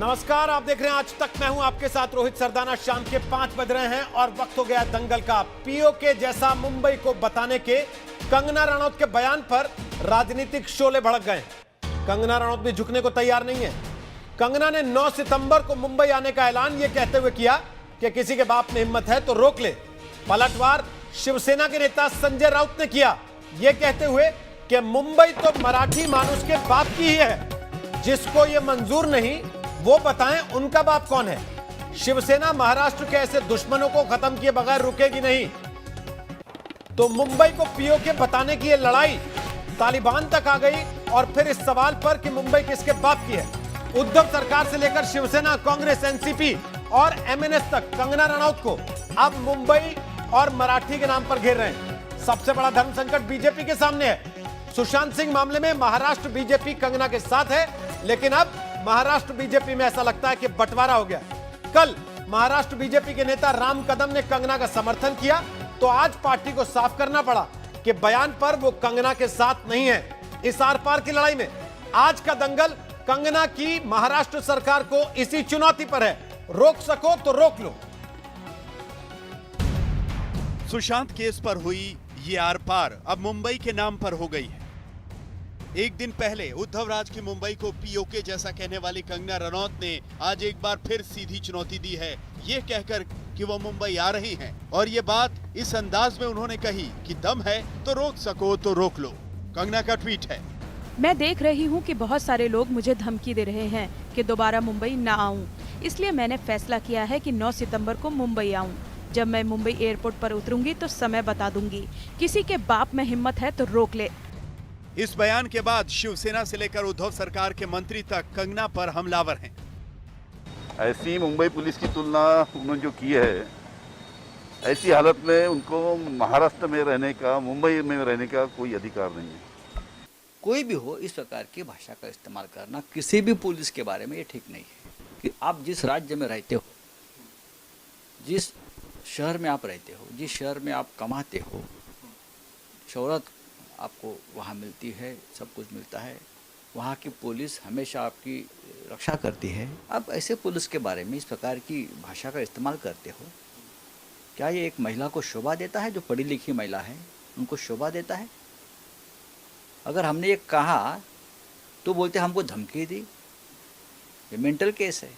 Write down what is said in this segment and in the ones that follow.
नमस्कार, आप देख रहे हैं आज तक। मैं हूं आपके साथ रोहित सरदाना। शाम के 5 बज रहे हैं और वक्त हो गया दंगल का। पीओके जैसा मुंबई को बताने के कंगना रनौत के बयान पर राजनीतिक शोले भड़क गए। कंगना रनौत भी झुकने को तैयार नहीं है। कंगना ने 9 सितंबर को मुंबई आने का ऐलान यह कहते हुए किया कि किसी के बाप में हिम्मत है तो रोक ले। पलटवार शिवसेना के नेता संजय राउत ने किया, यह कहते हुए कि मुंबई तो मराठी मानुष के बाप की ही है। जिसको यह मंजूर नहीं वो बताएं उनका बाप कौन है। शिवसेना महाराष्ट्र के ऐसे दुश्मनों को खत्म किए बगैर रुकेगी नहीं। तो मुंबई को पीओके बताने की यह लड़ाई तालिबान तक आ गई। और फिर इस सवाल पर कि मुंबई किसके बाप की है, उद्धव सरकार से लेकर शिवसेना, कांग्रेस, एनसीपी और एमएनएस तक कंगना रनौत को अब मुंबई और मराठी के नाम पर घेर रहे हैं। सबसे बड़ा धर्म संकट बीजेपी के सामने है। सुशांत सिंह मामले में महाराष्ट्र बीजेपी कंगना के साथ है, लेकिन अब महाराष्ट्र बीजेपी में ऐसा लगता है कि बंटवारा हो गया। कल महाराष्ट्र बीजेपी के नेता राम कदम ने कंगना का समर्थन किया, तो आज पार्टी को साफ करना पड़ा कि बयान पर वो कंगना के साथ नहीं है। इस आर पार की लड़ाई में आज का दंगल कंगना की महाराष्ट्र सरकार को इसी चुनौती पर है, रोक सको तो रोक लो। सुशांत केस पर हुई ये आर पार अब मुंबई के नाम पर हो गई है। एक दिन पहले उद्धव राज की मुंबई को पीओके जैसा कहने वाली कंगना रनौत ने आज एक बार फिर सीधी चुनौती दी है, ये कहकर कि वो मुंबई आ रही हैं। और ये बात इस अंदाज में उन्होंने कही कि दम है तो रोक सको तो रोक लो। कंगना का ट्वीट है, मैं देख रही हूँ कि बहुत सारे लोग मुझे धमकी दे रहे हैं कि दोबारा मुंबई ना आऊं, इसलिए मैंने फैसला किया है कि 9 सितंबर को मुंबई आऊं। जब मैं मुंबई एयरपोर्ट पर उतरूंगी तो समय बता दूंगी। किसी के बाप में हिम्मत है तो रोक ले। इस बयान के बाद शिवसेना से लेकर उद्धव सरकार के मंत्री तक कंगना पर हमलावर हैं। ऐसी मुंबई पुलिस की तुलना उन्होंने जो की है, ऐसी हालत में उनको महाराष्ट्र में रहने का, मुंबई में रहने का कोई अधिकार नहीं है। कोई भी हो, इस प्रकार की भाषा का इस्तेमाल करना किसी भी पुलिस के बारे में ये ठीक नहीं है। कि आप जिस राज्य में रहते हो, जिस शहर में आप रहते हो, जिस शहर में आप कमाते हो, शोहरत आपको वहाँ मिलती है, सब कुछ मिलता है, वहाँ की पुलिस हमेशा आपकी रक्षा करती है। आप ऐसे पुलिस के बारे में इस प्रकार की भाषा का इस्तेमाल करते हो, क्या ये एक महिला को शोभा देता है? जो पढ़ी लिखी महिला है उनको शोभा देता है? अगर हमने ये कहा तो बोलते हमको धमकी दी, ये मेंटल केस है।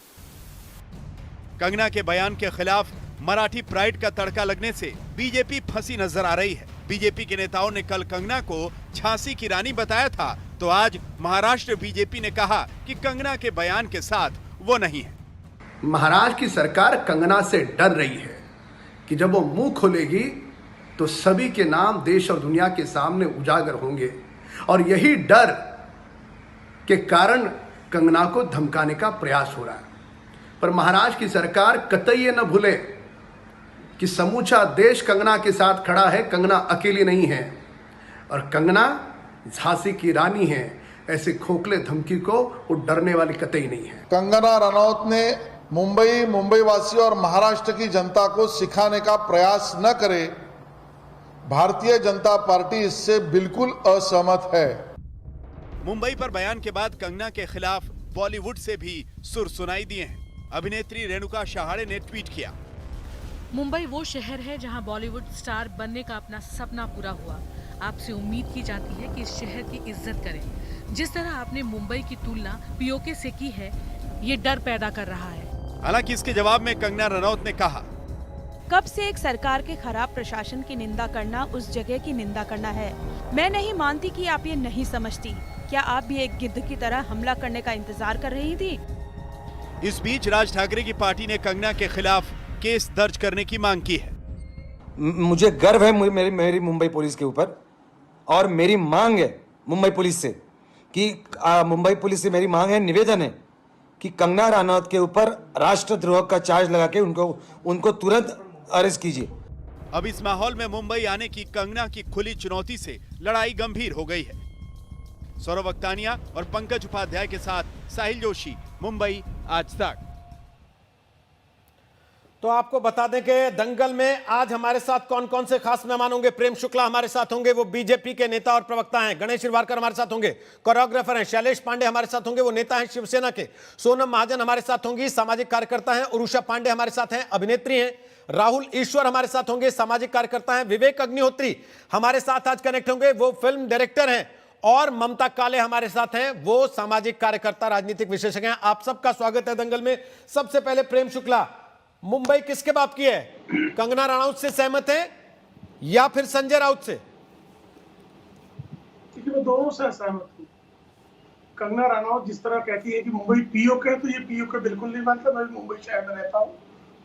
कंगना के बयान के खिलाफ मराठी प्राइड का तड़का लगने से बीजेपी फंसी नजर आ रही है। बीजेपी के नेताओं ने कल कंगना को झांसी की रानी बताया था, तो आज महाराष्ट्र बीजेपी ने कहा कि कंगना के बयान के साथ वो नहीं है। महाराष्ट्र की सरकार कंगना से डर रही है कि जब वो मुंह खोलेगी तो सभी के नाम देश और दुनिया के सामने उजागर होंगे, और यही डर के कारण कंगना को धमकाने का प्रयास हो रहा है। पर महाराष्ट्र की सरकार कतई ये न भूले कि समूचा देश कंगना के साथ खड़ा है। कंगना अकेली नहीं है, और कंगना झांसी की रानी है। ऐसे खोखले धमकी को वो डरने वाली कतई नहीं है। कंगना रनौत ने मुंबई वासियों और महाराष्ट्र की जनता को सिखाने का प्रयास न करे, भारतीय जनता पार्टी इससे बिल्कुल असहमत है। मुंबई पर बयान के बाद कंगना के खिलाफ बॉलीवुड से भी सुर सुनाई दिए हैं। अभिनेत्री रेणुका शहाणे ने ट्वीट किया, मुंबई वो शहर है जहां बॉलीवुड स्टार बनने का अपना सपना पूरा हुआ। आपसे उम्मीद की जाती है कि इस शहर की इज्जत करें। जिस तरह आपने मुंबई की तुलना पीओके से की है, ये डर पैदा कर रहा है। हालांकि इसके जवाब में कंगना रनौत ने कहा, कब से एक सरकार के खराब प्रशासन की निंदा करना उस जगह की निंदा करना है। मैं नहीं मानती कि आप ये नहीं समझती। क्या आप भी एक गिद्ध की तरह हमला करने का इंतजार कर रही थी? इस बीच राज ठाकरे की पार्टी ने कंगना के खिलाफ केस दर्ज करने की मांग की है। मुझे गर्व है मेरी मुंबई पुलिस के ऊपर, और मेरी मांग है मुंबई पुलिस से कि मुंबई पुलिस से मेरी मांग है, निवेदन है कि कंगना रनौत के ऊपर राष्ट्रद्रोह का चार्ज लगा के उनको तुरंत अरेस्ट कीजिए। अब इस माहौल में मुंबई आने की कंगना की खुली चुनौती से लड़ाई गंभीर हो गई है। सौरभ अख्तानिया और पंकज उपाध्याय के साथ साहिल जोशी, मुंबई आज तक। तो आपको बता दें कि दंगल में आज हमारे साथ कौन कौन से खास मेहमान होंगे। प्रेम शुक्ला हमारे साथ होंगे, वो बीजेपी के नेता और प्रवक्ता हैं। गणेश शिरवारकर हमारे साथ होंगे, कोरियोग्राफर हैं। शैलेश पांडे हमारे साथ होंगे, वो नेता हैं शिवसेना के। सोनम महाजन हमारे साथ होंगी, सामाजिक कार्यकर्ता हैं। उरुषा पांडे हमारे साथ हैं, अभिनेत्री हैं। राहुल ईश्वर हमारे साथ होंगे, सामाजिक कार्यकर्ता हैं। विवेक अग्निहोत्री हमारे साथ आज कनेक्ट होंगे, वो फिल्म डायरेक्टर हैं। और ममता काले हमारे साथ हैं, वो सामाजिक कार्यकर्ता, राजनीतिक विशेषज्ञ हैं। आप सबका स्वागत है दंगल में। सबसे पहले प्रेम शुक्ला, मुंबई किसके बाप की है? कंगना रनौत से सहमत है या फिर संजय राउत से? क्योंकि मैं दोनों से सहमत हूँ। कंगना रनौत जिस तरह कहती है कि मुंबई पीओके है, तो ये पीओके बिल्कुल नहीं मानता। मैं मुंबई शहर में रहता हूँ,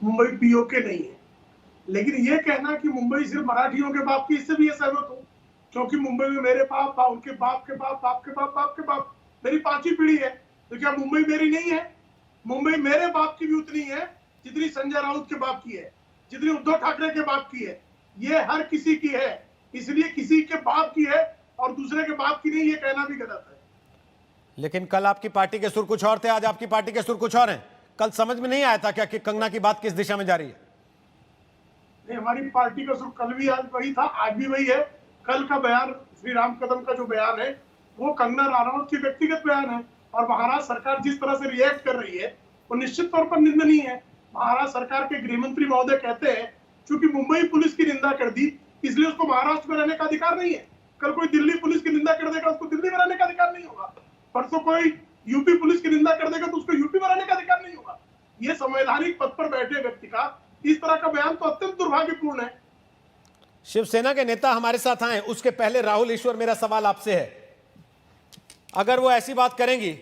मुंबई पीओके नहीं है। लेकिन ये कहना कि मुंबई सिर्फ मराठियों के बाप की, इससे भी ये सहमत हूँ। क्योंकि मुंबई में मेरे बाप, उनके बाप के बाप, बाप के बाप, बाप के बाप, मेरी 5वीं पीढ़ी है। तो क्या मुंबई मेरी नहीं है? मुंबई मेरे बाप की भी उतनी है जितनी संजय राउत के बाप की है, जितनी उद्धव ठाकरे के बाप की है। ये हर किसी की है, इसलिए किसी के बाप की है और दूसरे के बाप की नहीं, ये कहना भी गलत है। लेकिन कल आपकी पार्टी के सुर कुछ और थे, आज आपकी पार्टी के सुर कुछ और हैं। कल समझ में नहीं आया था क्या कि कंगना की बात किस दिशा में जा रही है? नहीं, हमारी पार्टी का सुर कल भी आज वही था, आज भी वही है। कल का बयान, श्री राम कदम का जो बयान है, वो कंगना रनौत की व्यक्तिगत बयान है। और महाराष्ट्र सरकार जिस तरह से रिएक्ट कर रही है वो निश्चित तौर पर निंदनीय है। महाराष्ट्र सरकार के गृह मंत्री महोदय कहते हैं क्योंकि मुंबई पुलिस की निंदा कर दी इसलिए उसको महाराष्ट्र में रहने का अधिकार नहीं है। कल कोई दिल्ली पुलिस की निंदा कर देगा, उसको दिल्ली में रहने का अधिकार नहीं होगा। परसों कोई यूपी पुलिस की निंदा कर देगा तो उसको यूपी में रहने का अधिकार नहीं होगा। ये संवैधानिक पद पर बैठे व्यक्ति का इस तरह का बयान तो अत्यंत दुर्भाग्यपूर्ण है। शिवसेना के नेता हमारे साथ आए, उसके पहले राहुल ईश्वर, मेरा सवाल आपसे है, अगर वो ऐसी बात करेंगी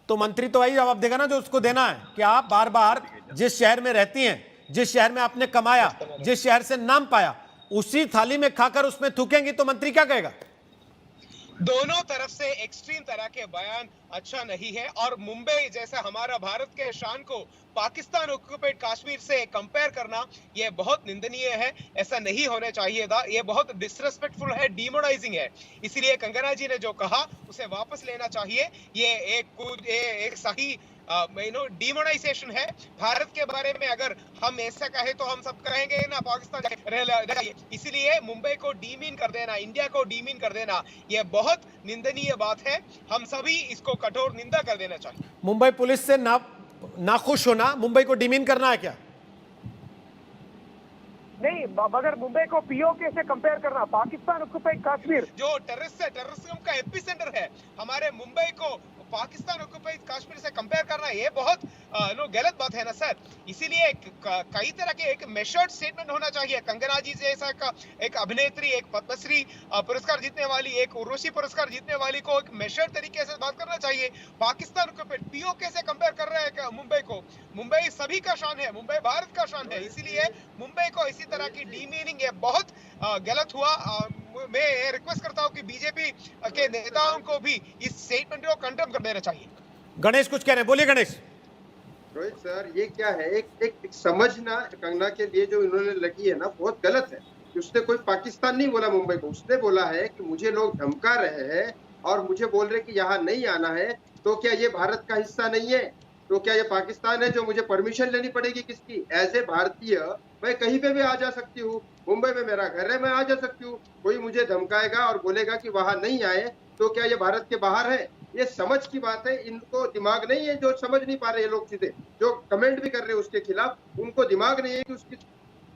तो मंत्री तो वही जवाब देगा ना जो उसको देना है कि आप बार बार जिस शहर में रहती हैं, जिस शहर में आपने कमाया, जिस शहर से नाम पाया, उसी थाली में खाकर उसमें थूकेंगी तो मंत्री क्या कहेगा? दोनों तरफ से एक्सट्रीम तरह के बयान अच्छा नहीं है। और मुंबई जैसा हमारा भारत के शान को पाकिस्तान ऑक्युपाइड कश्मीर से कंपेयर करना यह बहुत निंदनीय है। ऐसा नहीं होना चाहिए था, यह बहुत डिसरेस्पेक्टफुल है, डिमोनाइजिंग है। इसलिए कंगना जी ने जो कहा उसे वापस लेना चाहिए। ये एक सही डिमोनाइजेशन है। भारत के बारे में अगर हम ऐसा कहें तो हम सब कहेंगे ना पाकिस्तान जाइए। इसलिए मुंबई को डीमीन कर देना, इंडिया को डीमीन कर देना, यह बहुत निंदनीय बात है। हम सभी इसको कठोर निंदा कर देना चाहिए। मुंबई पुलिस से नाखुश होना, मुंबई को डीमीन करना है क्या? नहीं, मगर मुंबई को पीओके से कंपेयर करना, पाकिस्तान ऑक्युपाइड कश्मीर जो टेररिज्म का एपिसेंटर है, हमारे मुंबई को पाकिस्तान ऑक्युपाइड कश्मीर से कंपेयर करना ये बहुत गलत बात है ना सर। इसीलिए कई तरह के एक मेजर्ड स्टेटमेंट होना चाहिए। कंगना जी जैसा एक अभिनेत्री, एक पद्मश्री पुरस्कार जीतने वाली, एक उर्वशी पुरस्कार जीतने वाली को एक मेजर्ड तरीके से बात करना चाहिए। पाकिस्तान ऑक्युपाइड पीओके से कंपेयर कर रहे हैं मुंबई को। मुंबई सभी का शान है, मुंबई भारत का शान है। इसीलिए मुंबई को इसी तरह की डीमीनिंग है बहुत गलत हुआ। मैं रिक्वेस्ट करता हूं कि बीजेपी के नेताओं को भी इस स्टेटमेंट को कंडेम कर देना चाहिए। गणेश कुछ कह रहे हैं, बोलिए गणेश। रोहित सर, ये क्या है, एक समझना कंगना के लिए जो इन्होंने लगी है ना, बहुत गलत है। उसने कोई पाकिस्तान नहीं बोला मुंबई को, उसने बोला है कि मुझे लोग धमका रहे हैं और मुझे बोल रहे कि यहाँ नहीं आना है, तो क्या ये भारत का हिस्सा नहीं है? तो क्या ये पाकिस्तान है जो मुझे परमिशन लेनी पड़ेगी किसकी? एज ए भारतीय मैं कहीं पे भी आ जा सकती हूँ, मुंबई में मेरा घर है, मैं आ जा सकती हूँ। कोई मुझे धमकाएगा और बोलेगा कि वहां नहीं आए तो क्या ये भारत के बाहर है? ये समझ की बात है। इनको दिमाग नहीं है, जो समझ नहीं पा रहे ये लोग सीधे, जो कमेंट भी कर रहे हैं उसके खिलाफ, उनको दिमाग नहीं है कि उसकी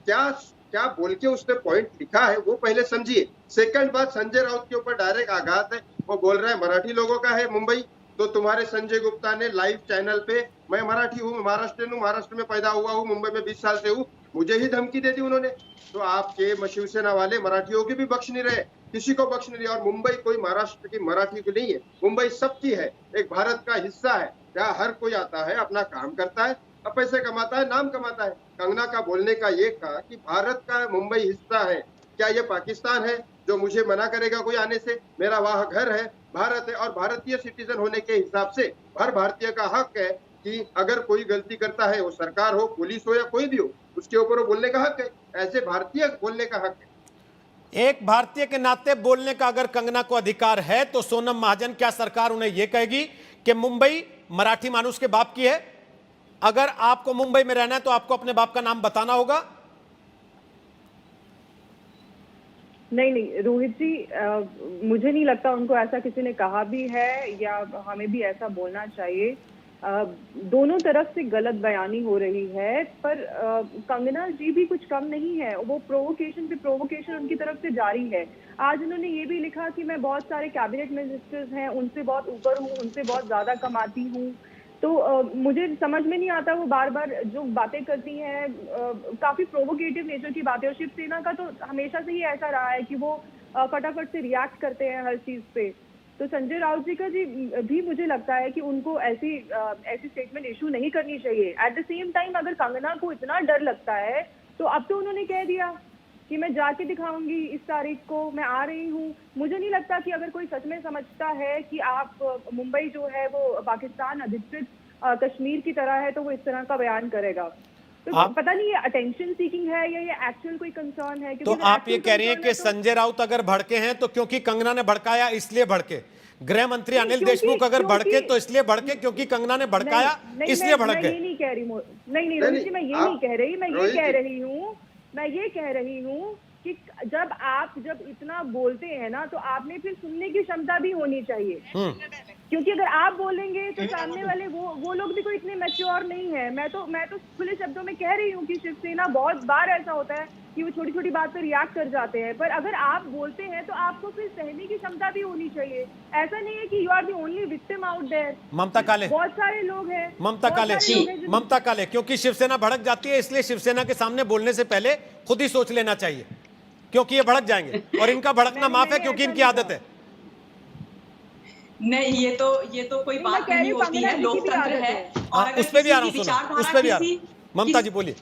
क्या बोल के उसने पॉइंट लिखा है वो पहले समझिए। सेकंड बात, संजय राउत के ऊपर डायरेक्ट आघात है। वो बोल रहे हैं मराठी लोगों का है मुंबई, तो तुम्हारे संजय गुप्ता ने लाइव चैनल पे, मैं मराठी हूँ, महाराष्ट्र हूँ, महाराष्ट्र में पैदा हुआ हूँ, मुंबई में 20 साल से हूँ, मुझे ही धमकी दे दी उन्होंने। तो आपके शिवसेना वाले मराठियों की भी बख्श नहीं रहे, किसी को बख्श नहीं रहे। और मुंबई कोई महाराष्ट्र की मराठी की नहीं है, मुंबई सबकी है, एक भारत का हिस्सा है। जहाँ हर कोई आता है, अपना काम करता है, अब पैसे कमाता है, नाम कमाता है। कंगना का बोलने का ये कहा कि भारत का मुंबई हिस्सा है, क्या ये पाकिस्तान है जो मुझे मना करेगा कोई आने से? मेरा वहाँ घर है, भारत है, और भारतीय सिटीजन होने के हिसाब से हर भारतीय का हक है कि अगर कोई गलती करता है, वो सरकार हो, पुलिस हो या कोई भी हो, उसके ऊपर वो बोलने का हक है। ऐसे भारतीय बोलने का हक है। एक भारतीय के नाते बोलने का अगर कंगना को अधिकार है तो सोनम महाजन, क्या सरकार उन्हें यह कहेगी कि मुंबई मराठी मानुस के बाप की है? अगर आपको मुंबई में रहना है तो आपको अपने बाप का नाम बताना होगा? नहीं रोहित जी, मुझे नहीं लगता उनको ऐसा किसी ने कहा भी है या हमें भी ऐसा बोलना चाहिए। दोनों तरफ से गलत बयानी हो रही है, पर कंगना जी भी कुछ कम नहीं है। वो प्रोवोकेशन पे प्रोवोकेशन उनकी तरफ से जारी है। आज उन्होंने ये भी लिखा कि मैं बहुत सारे कैबिनेट मिनिस्टर्स हैं, उनसे बहुत ऊपर हूँ, उनसे बहुत ज्यादा कमाती हूँ। तो मुझे समझ में नहीं आता वो बार बार जो बातें करती हैं, काफी प्रोवोकेटिव नेचर की बातें। और शिवसेना का तो हमेशा से ही ऐसा रहा है कि वो फटाफट से रिएक्ट करते हैं हर चीज पे। तो संजय राउत जी का भी मुझे लगता है कि उनको ऐसी स्टेटमेंट इशू नहीं करनी चाहिए। एट द सेम टाइम अगर कंगना को इतना डर लगता है तो अब तो उन्होंने कह दिया कि मैं जाके दिखाऊंगी, इस तारीख को मैं आ रही हूँ। मुझे नहीं लगता कि अगर कोई सच में समझता है कि आप मुंबई जो है वो पाकिस्तान अधिकृत कश्मीर की तरह है तो वो इस तरह का बयान करेगा। तो पता नहीं ये अटेंशन सीकिंग है या ये एक्चुअल कोई कंसर्न है। तो आप ये कह रही हैं कि संजय राउत अगर भड़के हैं तो क्योंकि कंगना ने भड़काया इसलिए भड़के, गृह मंत्री अनिल देशमुख अगर भड़के तो इसलिए भड़के क्योंकि कंगना ने भड़काया इसलिए भड़क गए? मैं ये नहीं कह रही, नहीं रोहित जी, मैं ये नहीं कह रही। मैं ये कह रही हूँ कि जब इतना बोलते हैं ना तो आपने फिर सुनने की क्षमता भी होनी चाहिए। क्योंकि अगर आप बोलेंगे तो सामने वाले वो लोग भी कोई इतने मैच्योर नहीं है। मैं तो खुले शब्दों में कह रही हूँ कि शिवसेना बहुत बार ऐसा होता है कि वो छोटी छोटी बात पर रिएक्ट कर जाते हैं, पर अगर आप बोलते हैं तो आपको फिर सहने की क्षमता भी होनी चाहिए। ऐसा नहीं है कि you are the only victim out there. Mamta Kale, बहुत सारे लोग हैं। ममता काले, क्योंकि शिवसेना भड़क जाती है इसलिए शिवसेना के सामने बोलने से पहले खुद ही सोच लेना चाहिए, क्योंकि ये भड़क जाएंगे और इनका भड़कना माफ है क्योंकि इनकी आदत है। नहीं, ये तो कोई बात नहीं होती है, लोकतंत्र है। और उस पे भी आ रहा हूं, उस पे भी आ रहा हूं। ममता जी बोलिए।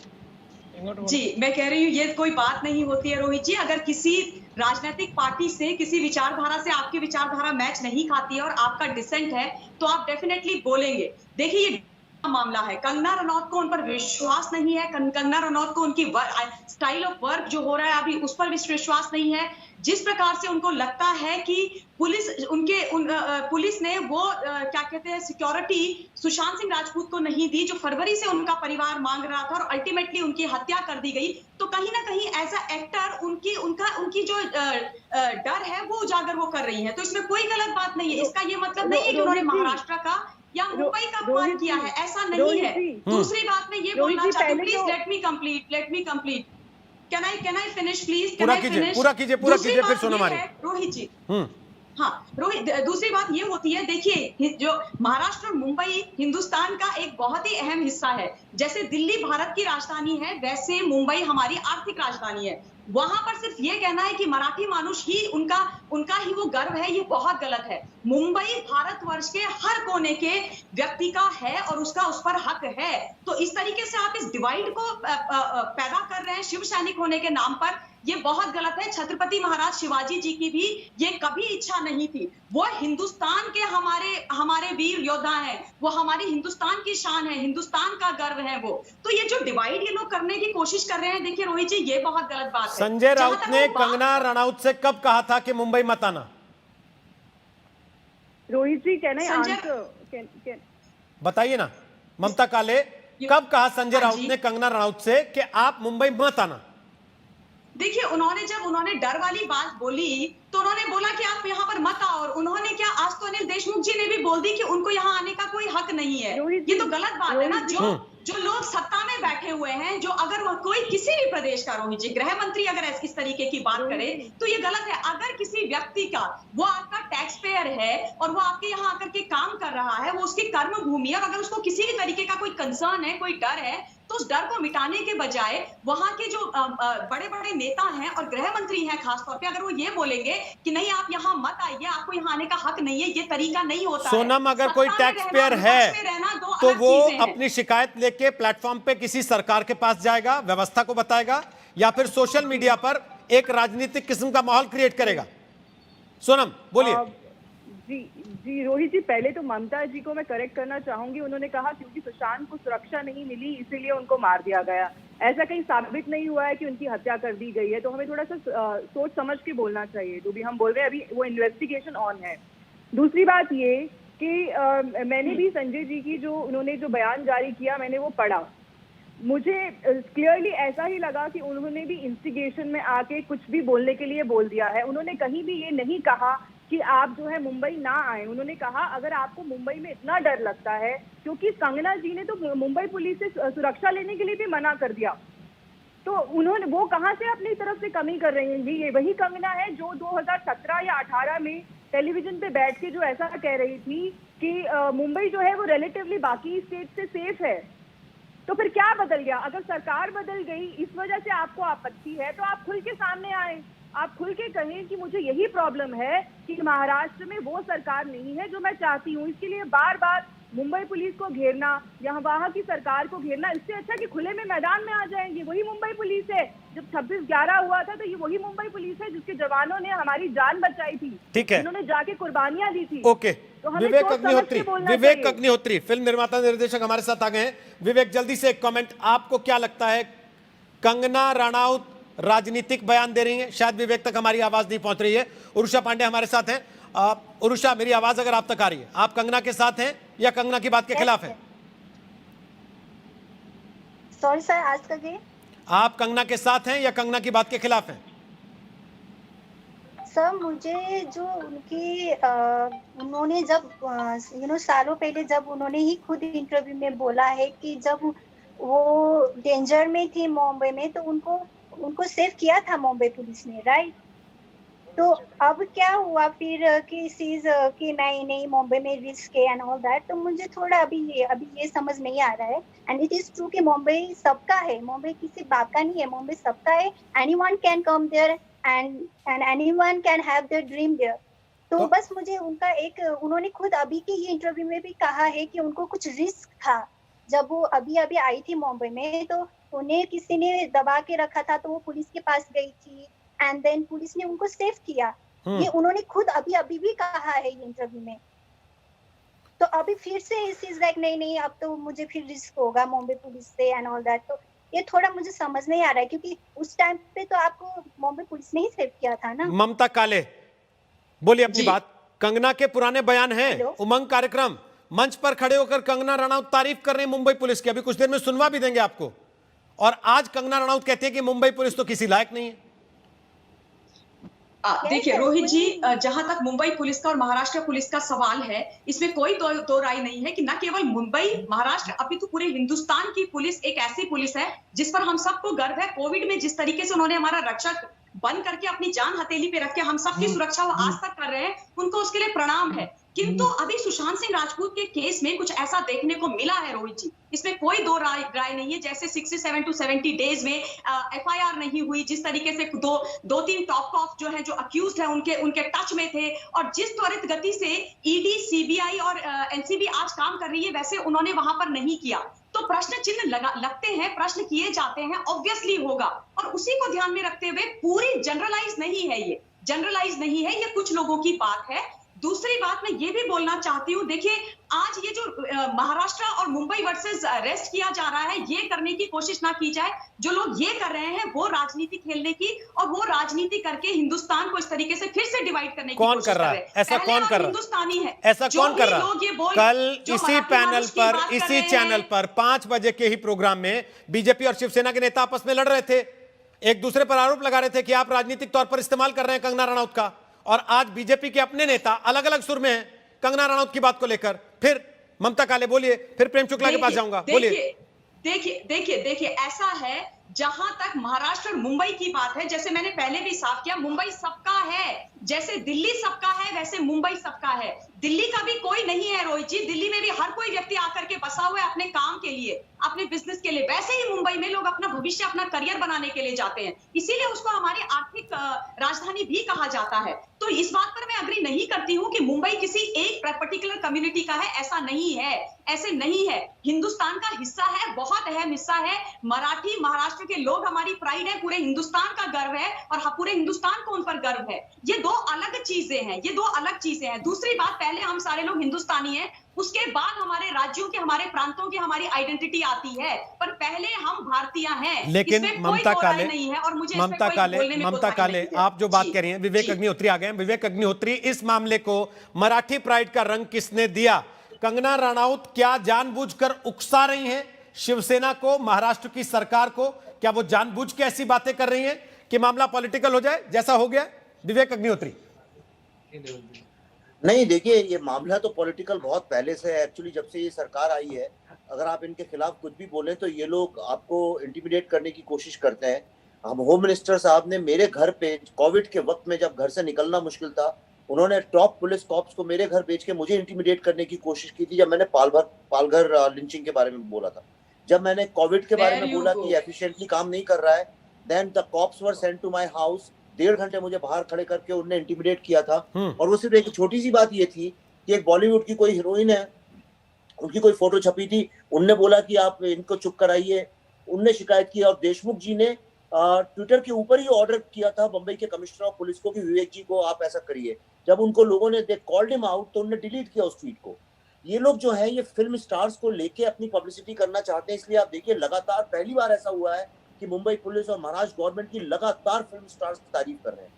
जी, मैं कह रही हूँ ये कोई बात नहीं होती है रोहित जी। अगर किसी राजनीतिक पार्टी से, किसी विचारधारा से आपकी विचारधारा मैच नहीं खाती है और आपका डिसेंट है तो आप डेफिनेटली बोलेंगे। देखिए ये मामला है, कंगना रनौत को उन पर विश्वास नहीं है। कंगना रनौत को उनकी स्टाइल ऑफ वर्क जो हो रहा है अभी उस पर भी विश्वास नहीं है। जिस प्रकार से उनको लगता है कि पुलिस ने वो क्या कहते हैं सिक्योरिटी सुशांत सिंह राजपूत को नहीं दी जो फरवरी से उनका परिवार मांग रहा था और अल्टीमेटली उनकी हत्या कर दी गई, तो कहीं ना कहीं एज अ एक्टर उनकी जो डर है वो उजागर वो कर रही है। तो इसमें कोई गलत बात नहीं है। इसका ये मतलब नहीं है कि उन्होंने महाराष्ट्र का या मुंबई का अपमान किया है, ऐसा नहीं है। दूसरी बात मैं ये बोलना चाहती हूँ, please let me complete. Can I finish please? पूरा कीजिए फिर सुनो हमारी। रोहित जी, हाँ रोहित, दूसरी बात ये होती है, देखिए जो महाराष्ट्र और मुंबई हिंदुस्तान का एक बहुत ही अहम हिस्सा है। जैसे दिल्ली भारत की राजधानी है वैसे मुंबई हमारी आर्थिक राजधानी है। वहां पर सिर्फ ये कहना है कि मराठी मानुष ही उनका ही वो गर्व है, ये बहुत गलत है। मुंबई भारतवर्ष के हर कोने के व्यक्ति का है और उसका उस पर हक है। तो इस तरीके से आप इस डिवाइड को पैदा कर रहे हैं शिव सैनिक होने के नाम पर, ये बहुत गलत है। छत्रपति महाराज शिवाजी जी की भी ये कभी इच्छा नहीं थी। वो हिंदुस्तान के हमारे वीर योद्धा हैं, वो हमारी हिंदुस्तान की शान है, हिंदुस्तान का गर्व है वो। तो ये जो डिवाइड ये लोग करने की कोशिश कर रहे हैं, देखिए रोहित जी ये बहुत गलत बात है। संजय राउत ने कंगना रनौत से कब कहा था कि मुंबई मत आना? रोहित जी कहना बताइए ना। ममता काले, कब कहा संजय राउत ने कंगना रनौत से कि आप मुंबई मत आना? देखिए जब उन्होंने डर वाली बात बोली तो उन्होंने बोला कि आप यहाँ पर मत आओ। और उन्होंने क्या, आज तो अनिल देशमुख जी ने भी बोल दी कि उनको यहाँ आने का कोई हक नहीं है। ये तो गलत बात है ना। जो लोग सत्ता में बैठे हुए हैं, जो अगर वह कोई किसी भी प्रदेश का रोहित जी गृह मंत्री अगर इस तरीके की बात करे तो ये गलत है। अगर किसी व्यक्ति का, वो आपका टैक्स पेयर है और वो आपके यहाँ आकर के काम कर रहा है, वो उसकी कर्म भूमि है, और अगर उसको किसी भी तरीके का कोई कंसर्न है, कोई डर है, तो उस डर को मिटाने के बजाय वहां के जो बड़े बड़े नेता हैं और गृह मंत्री हैं खासतौर पे, अगर वो ये बोलेंगे कि नहीं आप यहाँ मत आइए, आपको यहाँ आने का हक नहीं है, ये तरीका नहीं होता। सोनम, अगर कोई टैक्स पेयर है तो वो अपनी शिकायत लेके प्लेटफॉर्म पे किसी सरकार के पास जाएगा, व्यवस्था को बताएगा, या फिर सोशल मीडिया पर एक राजनीतिक किस्म का माहौल क्रिएट करेगा? सोनम बोलिए। जी रोहित जी, पहले तो ममता जी को मैं करेक्ट करना चाहूंगी। उन्होंने कहा क्योंकि सुशांत को सुरक्षा नहीं मिली इसीलिए उनको मार दिया गया। ऐसा कहीं साबित नहीं हुआ है कि उनकी हत्या कर दी गई है। तो हमें थोड़ा सा सोच समझ के बोलना चाहिए। जो भी हम बोल रहे हैं अभी वो इन्वेस्टिगेशन ऑन है। दूसरी बात ये कि मैंने भी संजय जी की जो उन्होंने जो बयान जारी किया मैंने वो पढ़ा। मुझे क्लियरली ऐसा ही लगा कि उन्होंने भी इंस्टिगेशन में आके कुछ भी बोलने के लिए बोल दिया है। उन्होंने कहीं भी ये नहीं कहा कि आप जो है मुंबई ना आए। उन्होंने कहा अगर आपको मुंबई में इतना डर लगता है, क्योंकि कंगना जी ने तो मुंबई पुलिस से सुरक्षा लेने के लिए भी मना कर दिया, तो उन्होंने वो कहाँ से अपनी तरफ से कमी कर रही हैं? ये वही कंगना है जो 2017 या 18 में टेलीविजन पे बैठ के जो ऐसा कह रही थी कि मुंबई जो है वो रिलेटिवली बाकी स्टेट से सेफ है। तो फिर क्या बदल गया? अगर सरकार बदल गई इस वजह से आपको आपत्ति है तो आप खुल के सामने आए, आप खुल के कहें कि मुझे यही प्रॉब्लम है कि महाराष्ट्र में वो सरकार नहीं है जो मैं चाहती हूँ। इसके लिए बार बार मुंबई पुलिस को घेरना या वहाँ की सरकार को घेरना, इससे अच्छा कि खुले में मैदान में आ जाएंगे। वही मुंबई पुलिस है। जब 26/11 हुआ था तो ये वही मुंबई पुलिस है जिसके जवानों ने हमारी जान बचाई थी। ठीक है, उन्होंने जाके कुर्बानियां दी थी। ओके, तो हमें विवेक सोच समझ के अग्निहोत्री, बोलना विवेक चाहिए। अग्निहोत्री फिल्म निर्माता निर्देशक हमारे साथ आ गए हैं। विवेक, जल्दी से एक कमेंट, आपको क्या लगता है कंगना रनौत राजनीतिक बयान दे रही है? शायद विवेक तक हमारी आवाज नहीं पहुंच रही है। उरुषा पांडे हमारे साथ हैं। उरुषा, मेरी आवाज अगर आप तक आ रही है, आप कंगना के साथ हैं या कंगना की बात के खिलाफ हैं? सॉरी सर, आज कहिए। आप कंगना के साथ हैं या कंगना की बात के खिलाफ हैं? सर मुझे जो उनकी उन्होंने जब सालों पहले जब उन्होंने ही खुद इंटरव्यू में बोला है कि जब वो डेंजर में थी मुंबई में तो उनको सेव किया था मुंबई पुलिस ने, राइट? तो अब क्या हुआ फिर कि नहीं मुंबई में रिस्क है एंड ऑल दैट। तो मुझे थोड़ा अभी ये समझ नहीं आ रहा है। एंड इट इज ट्रू कि मुंबई सबका है, मुंबई किसी बात का नहीं है, मुंबई सबका है। Anyone can come there and anyone can have their dream there. तो बस मुझे उनका उन्होंने खुद अभी के ये इंटरव्यू में भी कहा है कि उनको कुछ रिस्क था जब वो अभी आई थी मुंबई में, तो उन्हें किसी ने दबा के रखा था तो वो पुलिस के पास गई थी एंड देन पुलिस ने उनको सेव किया। ये उन्होंने खुद अभी भी कहा है ये इंटरव्यू में। तो अभी फिर से इस चीज लाइक नहीं अब तो मुझे फिर रिस्क होगा मुंबई पुलिस से एंड ऑल दैट। तो ये थोड़ा मुझे समझ नहीं आ रहा है क्योंकि उस टाइम पे तो आपको मुंबई पुलिस ने ही सेव किया था ना। ममता काले, बोलिए अपनी बात। कंगना के पुराने बयान हैं, उमंग कार्यक्रम मंच पर खड़े होकर कंगना रनौत तारीफ कर रहे हैं मुंबई पुलिस की, अभी कुछ देर में सुनवा भी देंगे आपको। और आज कंगना रनौत कहती है कि मुंबई पुलिस तो किसी लायक नहीं है। देखिए रोहित जी, जहां तक मुंबई पुलिस का और महाराष्ट्र पुलिस का सवाल है, इसमें कोई दो राय नहीं है कि न केवल मुंबई महाराष्ट्र अभी तो पूरे हिंदुस्तान की पुलिस एक ऐसी पुलिस है जिस पर हम सबको गर्व है। कोविड में जिस तरीके से उन्होंने हमारा रक्षक बन करके अपनी जान हथेली पे रख के हम सबकी सुरक्षा वो आज तक कर रहे हैं, उनको उसके लिए प्रणाम है। किंतु अभी सुशांत सिंह राजपूत के केस में कुछ ऐसा देखने को मिला है रोहित जी, इसमें कोई दो राय नहीं है। जैसे 67 to 70 डेज में एफआईआर नहीं हुई, जिस तरीके से दो तीन टॉप कॉप जो है जो अक्यूज्ड है उनके टच में थे, और जिस त्वरित गति से ईडी, सीबीआई और एनसीबी आज काम कर रही है वैसे उन्होंने वहां पर नहीं किया। तो प्रश्न चिन्ह लगते हैं, प्रश्न किए जाते हैं, ऑब्वियसली होगा। और उसी को ध्यान में रखते हुए पूरी जनरलाइज नहीं है, ये जनरलाइज नहीं है, ये कुछ लोगों की बात है। दूसरी बात मैं ये भी बोलना चाहती हूँ, देखिए आज ये जो महाराष्ट्र और मुंबई वर्सेस अरेस्ट किया जा रहा है, ये करने की कोशिश ना की जाए। जो लोग ये कर रहे हैं वो राजनीति खेलने की और वो राजनीति करके हिंदुस्तान को इस तरीके से फिर से डिवाइड करने की कोशिश कर रहे हैं। ऐसा कौन कर रहा है? हिंदुस्तानी है, ऐसा कौन कर रहा है? कल इसी पैनल पर, इसी चैनल पर 5 बजे के ही प्रोग्राम में बीजेपी और शिवसेना के नेता आपस में लड़ रहे थे, एक दूसरे पर आरोप लगा रहे थे कि आप राजनीतिक तौर पर इस्तेमाल कर रहे हैं कंगना रनौत का। और आज बीजेपी के अपने नेता अलग अलग सुर में हैं कंगना रनौत की बात को लेकर। फिर ममता काले बोलिए, फिर प्रेम शुक्ला के पास जाऊंगा, बोलिए। देखिए ऐसा है, जहां तक महाराष्ट्र और मुंबई की बात है, जैसे मैंने पहले भी साफ किया, मुंबई सबका है। जैसे दिल्ली सबका है वैसे मुंबई सबका है। दिल्ली का भी कोई नहीं है रोहित जी, दिल्ली में भी हर कोई व्यक्ति आकर के बसा हुआ है अपने काम के लिए, अपने बिजनेस के लिए। वैसे ही मुंबई में लोग अपना भविष्य, अपना करियर बनाने के लिए जाते हैं, इसीलिए उसको हमारी आर्थिक राजधानी भी कहा जाता है। तो इस बात पर मैं अग्री नहीं करती हूँ कि मुंबई किसी एक पर्टिकुलर कम्युनिटी का है, ऐसा नहीं है, ऐसे नहीं है। हिंदुस्तान का हिस्सा है, बहुत अहम हिस्सा है। मराठी, महाराष्ट्र के लोग हमारी प्राइड है, पूरे हिंदुस्तान का गर्व है और पूरे हिंदुस्तान को उन पर गर्व है। ये दो अलग चीजें हैं, ये दो अलग चीजें हैं। दूसरी बात, पहले हम सारे लोग हिंदुस्तानी हैं, उसके बाद हमारे राज्यों के, हमारे प्रांतों की हमारी आइडेंटिटी आती है, पर पहले हम भारतीय हैं। लेकिन इसमें ममता कोई काले, नहीं है और मुझे ममता काले, आप जो बात कह रही हैं, विवेक अग्निहोत्री आ गए हैं। विवेक अग्निहोत्री, इस मामले को मराठी प्राइड का रंग किसने दिया? कंगना रनौत क्या जानबूझकर उकसा रही हैं शिवसेना को, महाराष्ट्र की सरकार को? क्या वो जानबूझ के ऐसी बातें कर रही हैं कि मामला पॉलिटिकल हो जाए, जैसा हो गया? विवेक अग्निहोत्री। नहीं, देखिए, ये मामला तो पॉलिटिकल बहुत पहले से है। एक्चुअली जब से ये सरकार आई है, अगर आप इनके खिलाफ कुछ भी बोलें तो ये लोग आपको इंटिमिडेट करने की कोशिश करते हैं। हम होम मिनिस्टर साहब ने मेरे घर पे कोविड के वक्त में, जब घर से निकलना मुश्किल था, उन्होंने टॉप पुलिस कॉप्स को मेरे घर भेज के मुझे इंटिमिडेट करने की कोशिश की थी, जब मैंने पालघर लिंचिंग के बारे में बोला था। जब मैंने कोविड के बारे में बोला कि एफिशिएंटली काम नहीं कर रहा है, then the cops were sent to my house. 1.5 घंटे मुझे बाहर खड़े करके उन्होंने इंटिमिडेट किया था। और वो सिर्फ एक छोटी सी बात ये थी कि एक बॉलीवुड की कोई हीरोइन है, उनकी कोई फोटो छपी थी, उनने बोला कि आप इनको चुप कराइए, उनने शिकायत की। और देशमुख जी ने ट्विटर के ऊपर ही ऑर्डर किया था बंबई के कमिश्नर ऑफ पुलिस को कि विवेक जी को आप ऐसा करिए। जब उनको लोगों ने दे कॉल्ड हिम आउट तो उन्होंने डिलीट किया उस ट्वीट को। ये लोग जो है ये फिल्म स्टार्स को लेके अपनी पब्लिसिटी करना चाहते हैं। इसलिए आप देखिए, लगातार पहली बार ऐसा हुआ है कि मुंबई पुलिस और महाराष्ट्र गवर्नमेंट की लगातार फिल्म स्टार्स की तारीफ कर रहे हैं।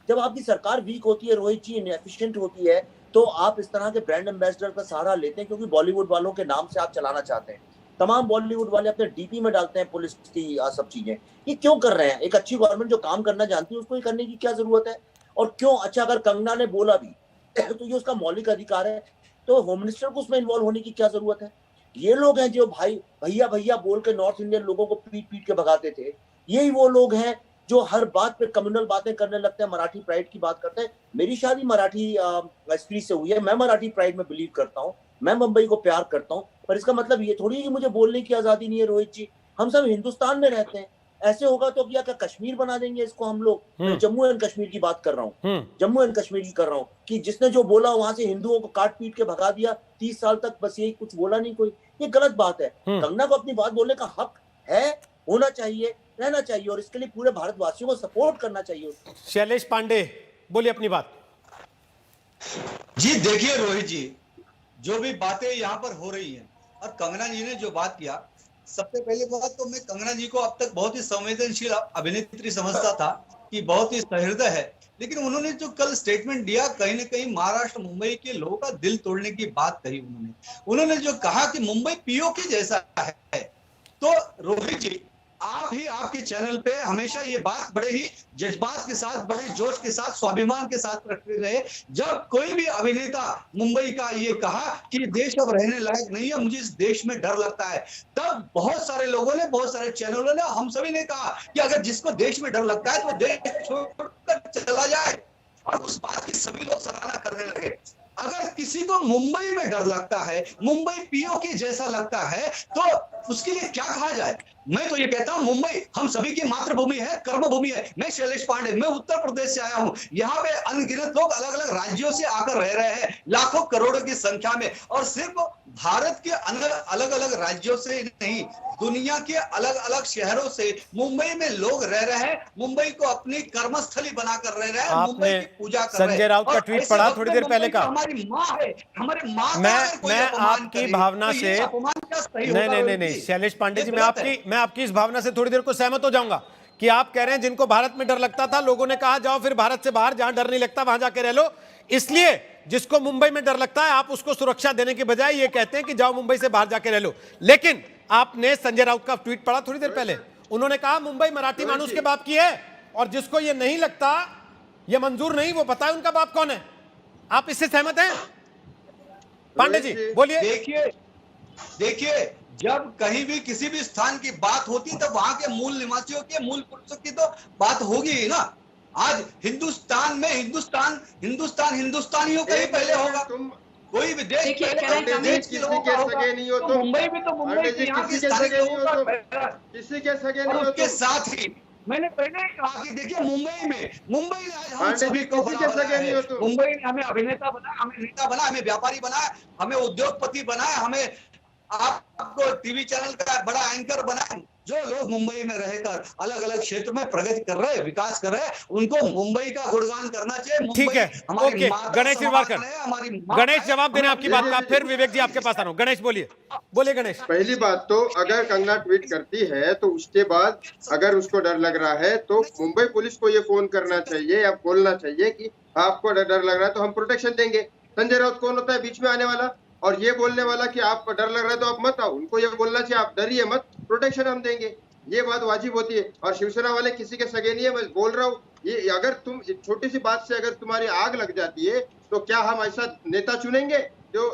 जब आपकी सरकार वीक होती है, रोहित जी, इनएफिशिएंट होती है, तो आप इस तरह के ब्रांड एम्बेसडर का सहारा लेते हैं, क्योंकि बॉलीवुड वालों के नाम से आप चलाना चाहते हैं। तमाम बॉलीवुड वाले अपने डीपी में डालते हैं पुलिस की सब चीजें। ये क्यों कर रहे हैं? एक अच्छी गवर्नमेंट जो काम करना जानती है उसको ही करने की क्या जरूरत है? और क्यों? अच्छा, अगर कंगना ने बोला भी तो ये उसका मौलिक अधिकार है, तो होम मिनिस्टर को उसमें इन्वॉल्व होने की क्या जरूरत है? ये लोग हैं जो भाई भैया भैया बोल के नॉर्थ इंडियन लोगों को पीट पीट के भगाते थे। यही वो लोग हैं जो हर बात पे कम्युनल बातें करने लगते हैं, मराठी प्राइड की बात करते हैं। मेरी शादी मराठी स्त्री से हुई है, मैं मराठी प्राइड में बिलीव करता हूँ, मैं मुंबई को प्यार करता हूँ, पर इसका मतलब ये थोड़ी है कि मुझे बोलने की आजादी नहीं है। रोहित जी, हम सब हिंदुस्तान में रहते हैं। ऐसे होगा तो क्या कश्मीर बना देंगे इसको हम लोग? मैं जम्मू एंड कश्मीर की बात कर रहा हूँ, जम्मू एंड कश्मीर की कर रहा हूँ, कि जिसने जो बोला वहां से हिंदुओं को काट पीट के भगा दिया 30 साल तक, बस यही कुछ बोला नहीं कोई। ये गलत बात है। कंगना को अपनी बात बोलने का हक है, होना चाहिए, रहना चाहिए, और इसके लिए पूरे भारतवासियों को सपोर्ट करना चाहिए। शैलेश पांडे, बोलिए अपनी बात। जी देखिए रोहित जी, जो भी बातें यहाँ पर हो रही हैं, और कंगना जी ने जो बात किया, सबसे पहले बात तो मैं कंगना जी को अब तक बहुत ही संवेदनशील अभिनेत्री समझता था, कि बहुत ही सहृदय है, लेकिन उन्होंने जो कल स्टेटमेंट दिया, कहीं ना कहीं महाराष्ट्र मुंबई के लोगों का दिल तोड़ने की बात कही उन्होंने जो कहा कि मुंबई पीओके जैसा है। तो रोहित जी, आप ही आपके चैनल पे हमेशा ये बात बड़े ही जज्बात के साथ, बड़े जोश के साथ, स्वाभिमान के साथ रखते रहे। जब कोई भी अभिनेता मुंबई का ये कहा कि देश अब रहने लायक नहीं है, मुझे इस देश में डर लगता है, तब बहुत सारे लोगों ने, बहुत सारे चैनलों ने, हम सभी ने कहा कि अगर जिसको देश में डर लगता है तो देश छोड़कर चला जाए, और उस बात की सभी लोग सराहना करने लगे। अगर किसी को मुंबई में डर लगता है, मुंबई पीओके जैसा लगता है, तो उसके लिए क्या कहा जाए? मैं तो ये कहता हूं, मुंबई हम सभी की मातृभूमि है, कर्मभूमि है। मैं शैलेश पांडे, मैं उत्तर प्रदेश से आया हूं। यहाँ पे अनगिनत लोग अलग अलग राज्यों से आकर रह रहे हैं, लाखों करोड़ों की संख्या में, और सिर्फ भारत के अलग अलग राज्यों से नहीं, दुनिया के अलग अलग शहरों से मुंबई में लोग रह रहे हैं, मुंबई को अपनी कर्मस्थली बनाकर रह रहे हैं, मुंबई की पूजा कर रहे हैं। संजय राउत का ट्वीट पढ़ा थोड़ी देर पहले का, हमारी माँ है, हमारी माँ। मैं आपकी भावना से, नहीं शैलेश पांडे जी, मैं आपकी इस भावना से थोड़ी देर को सहमत हो जाऊंगा कि आप कह रहे हैं जिनको भारत में डर लगता था, लोगों ने कहा जाओ फिर भारत से बाहर, जहां डर नहीं लगता वहां जाके रह लो। इसलिए जिसको मुंबई में डर लगता है, आप उसको सुरक्षा देने की बजाय ये कहते हैं कि जाओ मुंबई से बाहर जाके रह लो। लेकिन आपने संजय राउत का ट्वीट पढ़ा थोड़ी देर पहले, उन्होंने कहा मुंबई मराठी मानुस के बाप की है, और जिसको ये नहीं लगता, ये मंजूर नहीं, वो बताए उनका बाप कौन है। आप इससे सहमत हैं पांडे जी? बोलिए। देखिए, जब कहीं भी किसी भी स्थान की बात होती, तब वहां के मूल निवासियों के, मूल पुरुषों की तो बात होगी ही ना। आज हिंदुस्तान में हिंदुस्तानियों का ही पहले होगा। कोई भी देश देश की लोगों का होगा, तो मुंबई में तो मुंबई के यहाँ के स्थानीय लोगों का, किसी के सगे नहीं हो। उसके साथ ही मैंने पहले कहा कि देखिए, मुंबई ने आज हम सभी को मुंबई ने हमें अभिनेता बनाया, हमें नेता बनाया, हमें व्यापारी बनाया, हमें उद्योगपति बनाया, हमें आपको टीवी चैनल का बड़ा एंकर बनाए। जो लोग मुंबई में रहकर अलग अलग क्षेत्र में प्रगति कर रहे हैं, विकास कर रहे हैं, उनको मुंबई का गुणगान करना चाहिए। ठीक है, ओके गणेश निर्वालकर, गणेश जवाब देना आपकी बात का। फिर विवेक जी आपके पास आ रहा हूं। गणेश बोलिए गणेश। पहली बात तो अगर कंगना ट्वीट करती है तो उसके बाद अगर उसको डर लग रहा है तो मुंबई पुलिस को ये फोन करना चाहिए या बोलना चाहिए कि आपको डर लग रहा है तो हम प्रोटेक्शन देंगे। संजय राउत कौन होता है बीच में आने वाला और ये बोलने वाला कि आप डर लग रहा है तो आप मत आओ? उनको ये बोलना चाहिए आप डरिए मत, प्रोटेक्शन हम देंगे। ये बात वाजिब होती है। और शिवसेना वाले किसी के सगे नहीं है, मैं बोल रहा हूँ। ये अगर तुम छोटी सी बात से अगर तुम्हारी आग लग जाती है तो क्या हम ऐसा नेता चुनेंगे जो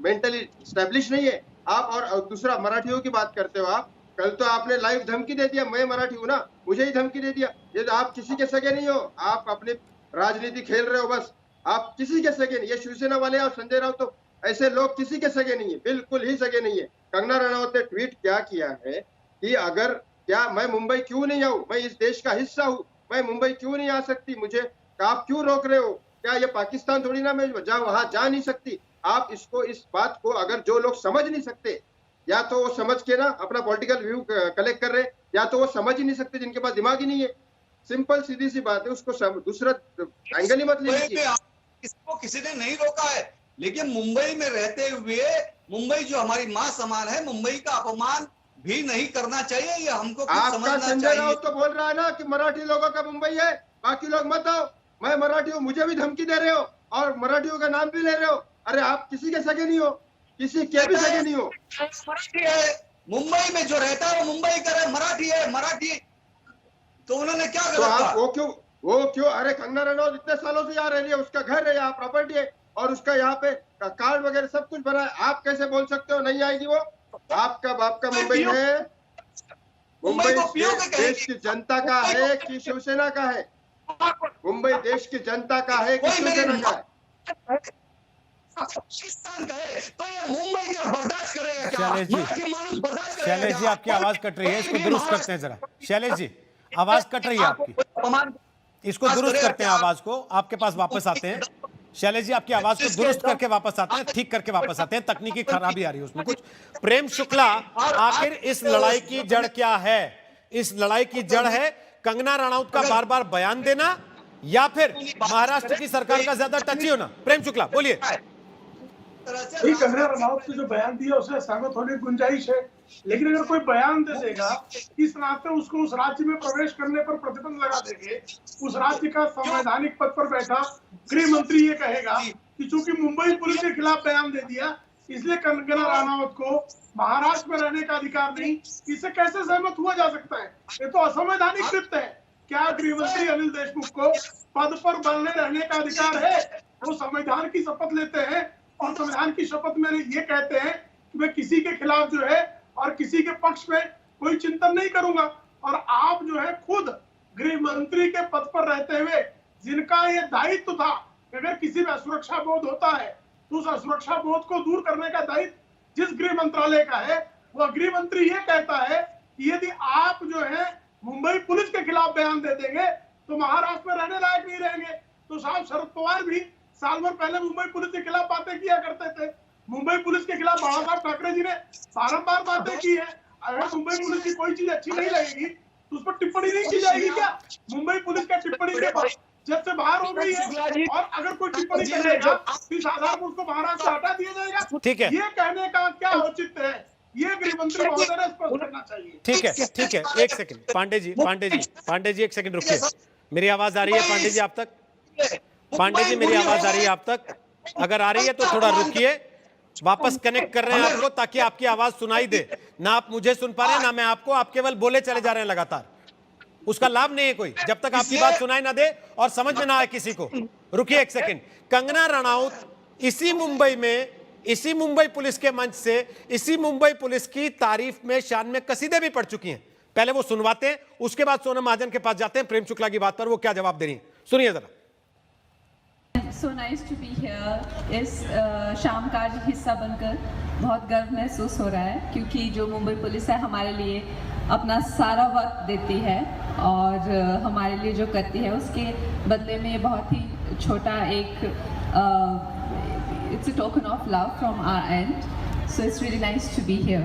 मेंटली स्टैब्लिश नहीं है? आप और दूसरा मराठियों की बात करते हो आप। कल तो आपने लाइव धमकी दे दिया, मैं मराठी हूँ ना, मुझे ही धमकी दे दिया। ये तो आप किसी के सगे नहीं हो, आप अपनी राजनीति खेल रहे हो बस। आप किसी के सगे नहीं। ये शिवसेना वाले और संजय राउत तो ऐसे लोग किसी के सगे नहीं है, बिल्कुल ही सगे नहीं है। कंगना रनौत ने ट्वीट क्या किया है कि अगर क्या मैं मुंबई क्यों नहीं आऊं, मैं इस देश का हिस्सा हूं, मैं मुंबई क्यों नहीं आ सकती, मुझे आप क्यों रोक रहे हो? क्या ये पाकिस्तान थोड़ी ना, मैं वहां जा नहीं सकती? आप इसको, इस बात को अगर जो लोग समझ नहीं सकते, या तो वो समझ के ना अपना पॉलिटिकल व्यू कलेक्ट कर रहे, या तो वो समझ ही नहीं सकते जिनके पास दिमाग ही नहीं है। सिंपल सीधी सी बात है, उसको दूसरा एंगल ही मत लीजिए। इसको किसी ने नहीं रोका है, लेकिन मुंबई में रहते हुए मुंबई जो हमारी माँ समान है, मुंबई का अपमान भी नहीं करना चाहिए। ये हमको आपका संजय राउत तो बोल रहा है ना कि मराठी लोगों का मुंबई है, बाकी लोग मत आओ। मैं मराठी हूँ, मुझे भी धमकी दे रहे हो और मराठियों का नाम भी ले रहे हो। अरे आप किसी के सगे नहीं हो, किसी के भी सगे नहीं हो। मराठी है, मुंबई में जो रहता है वो मुंबई का है, मराठी है, मराठी। तो उन्होंने क्या तो आप वो क्यों अरे कंगना रनौत इतने सालों से यहाँ रह रही है, उसका घर है यहाँ, प्रॉपर्टी है और उसका यहाँ पे कार्ड वगैरह सब कुछ बना है। आप कैसे बोल सकते हो नहीं आएगी वो? आपका बाप का मुंबई है, मुंबई देश की जनता का है कि शिवसेना का है? मुंबई देश की जनता का है कि शिवसेना का है? शैलेश जी आपकी आवाज कट रही है, इसको दुरुस्त करते हैं जरा। शैलेश जी आवाज कट रही है आपकी, इसको दुरुस्त करते हैं आवाज को, आपके पास वापस आते हैं। शैलेश जी आपकी आवाज को दुरुस्त करके वापस आते हैं, ठीक करके वापस आते हैं। तकनीकी खराबी आ रही है उसमें कुछ। प्रेम शुक्ला, आखिर इस लड़ाई की जड़ क्या है? इस लड़ाई की जड़ है कंगना रनौत का बार बार बयान देना या फिर महाराष्ट्र की सरकार का ज्यादा टची होना? प्रेम शुक्ला बोलिए। कंगना रनौत ने जो बयान दिया उससे सहमत होने की गुंजाइश है, लेकिन अगर कोई बयान दे देगा इस नाते उसको उस राज्य में प्रवेश करने पर प्रतिबंध लगा देंगे। उस राज्य का संवैधानिक पद पर बैठा गृह मंत्री ये कहेगा कि चूंकि मुंबई पुलिस के खिलाफ बयान दे दिया इसलिए कंगना रनौत को महाराष्ट्र में रहने का अधिकार नहीं। इससे कैसे सहमत हुआ जा सकता है? ये तो असंवैधानिक कृत्य है। क्या गृह मंत्री अनिल देशमुख को पद पर बने रहने का अधिकार है? वो संविधान की शपथ लेते हैं और संविधान की शपथ में ये कहते हैं कि मैं किसी के खिलाफ जो है और किसी के पक्ष में कोई चिंतन नहीं करूंगा। और आप जो है खुद गृह मंत्री के पद पर रहते हुए जिनका ये दायित्व था, अगर किसी में असुरक्षा बोध होता है तो उस असुरक्षा बोध को दूर करने का दायित्व जिस गृह मंत्रालय का है, वह गृह मंत्री ये कहता है कि यदि आप जो है मुंबई पुलिस के खिलाफ बयान दे देंगे तो महाराष्ट्र में रहने लायक नहीं रहेंगे। तो साहब शरद पवार भी साल भर पहले मुंबई पुलिस के खिलाफ बातें किया करते थे। मुंबई पुलिस के खिलाफ बाला साहब ठाकरे जी ने बारंबार बातें की है। अगर मुंबई पुलिस की कोई चीज अच्छी नहीं लगेगी तो उस पर टिप्पणी नहीं की जाएगी क्या? मुंबई पुलिस का टिप्पणी के बाद जब से बाहर हो गई है और अगर कोई टिप्पणी करेगा तो इस आधार पर उसको महाराष्ट्र से हटा दिया जाएगा। ठीक है, ये कहने का क्या औचित्य है? ये गृह मंत्री महोदय ने स्पष्ट करना चाहिए। ठीक है, एक सेकंड पांडे जी एक सेकंड रुकिए। मेरी आवाज आ रही है पांडे जी आप तक? पांडे जी मेरी आवाज आ रही है आप तक? अगर आ रही है तो थोड़ा रुकिए, वापस कनेक्ट कर रहे हैं आपको ताकि आपकी आवाज सुनाई दे। ना आप मुझे सुन पा रहे हैं ना मैं आपको, आप केवल बोले चले जा रहे हैं लगातार। उसका लाभ नहीं है कोई, जब तक आपकी बात सुनाई ना दे और समझ में ना आए किसी को। रुकिए एक सेकंड। कंगना रनौत इसी मुंबई पुलिस के मंच से इसी मुंबई पुलिस की तारीफ में, शान में कसीदे भी पढ़ चुकी हैं। पहले वो सुनवाते हैं, उसके बाद सोनम महाजन के पास जाते हैं प्रेम शुक्ला की बात पर वो क्या जवाब दे रही है, सुनिए जरा। So nice to be here. इस शाम का आज हिस्सा बनकर बहुत गर्व महसूस हो रहा है, क्योंकि जो मुंबई पुलिस है हमारे लिए अपना सारा वक्त देती है और हमारे लिए जो करती है उसके बदले में बहुत ही छोटा एक it's a token of love from our end. So it's really nice to be here.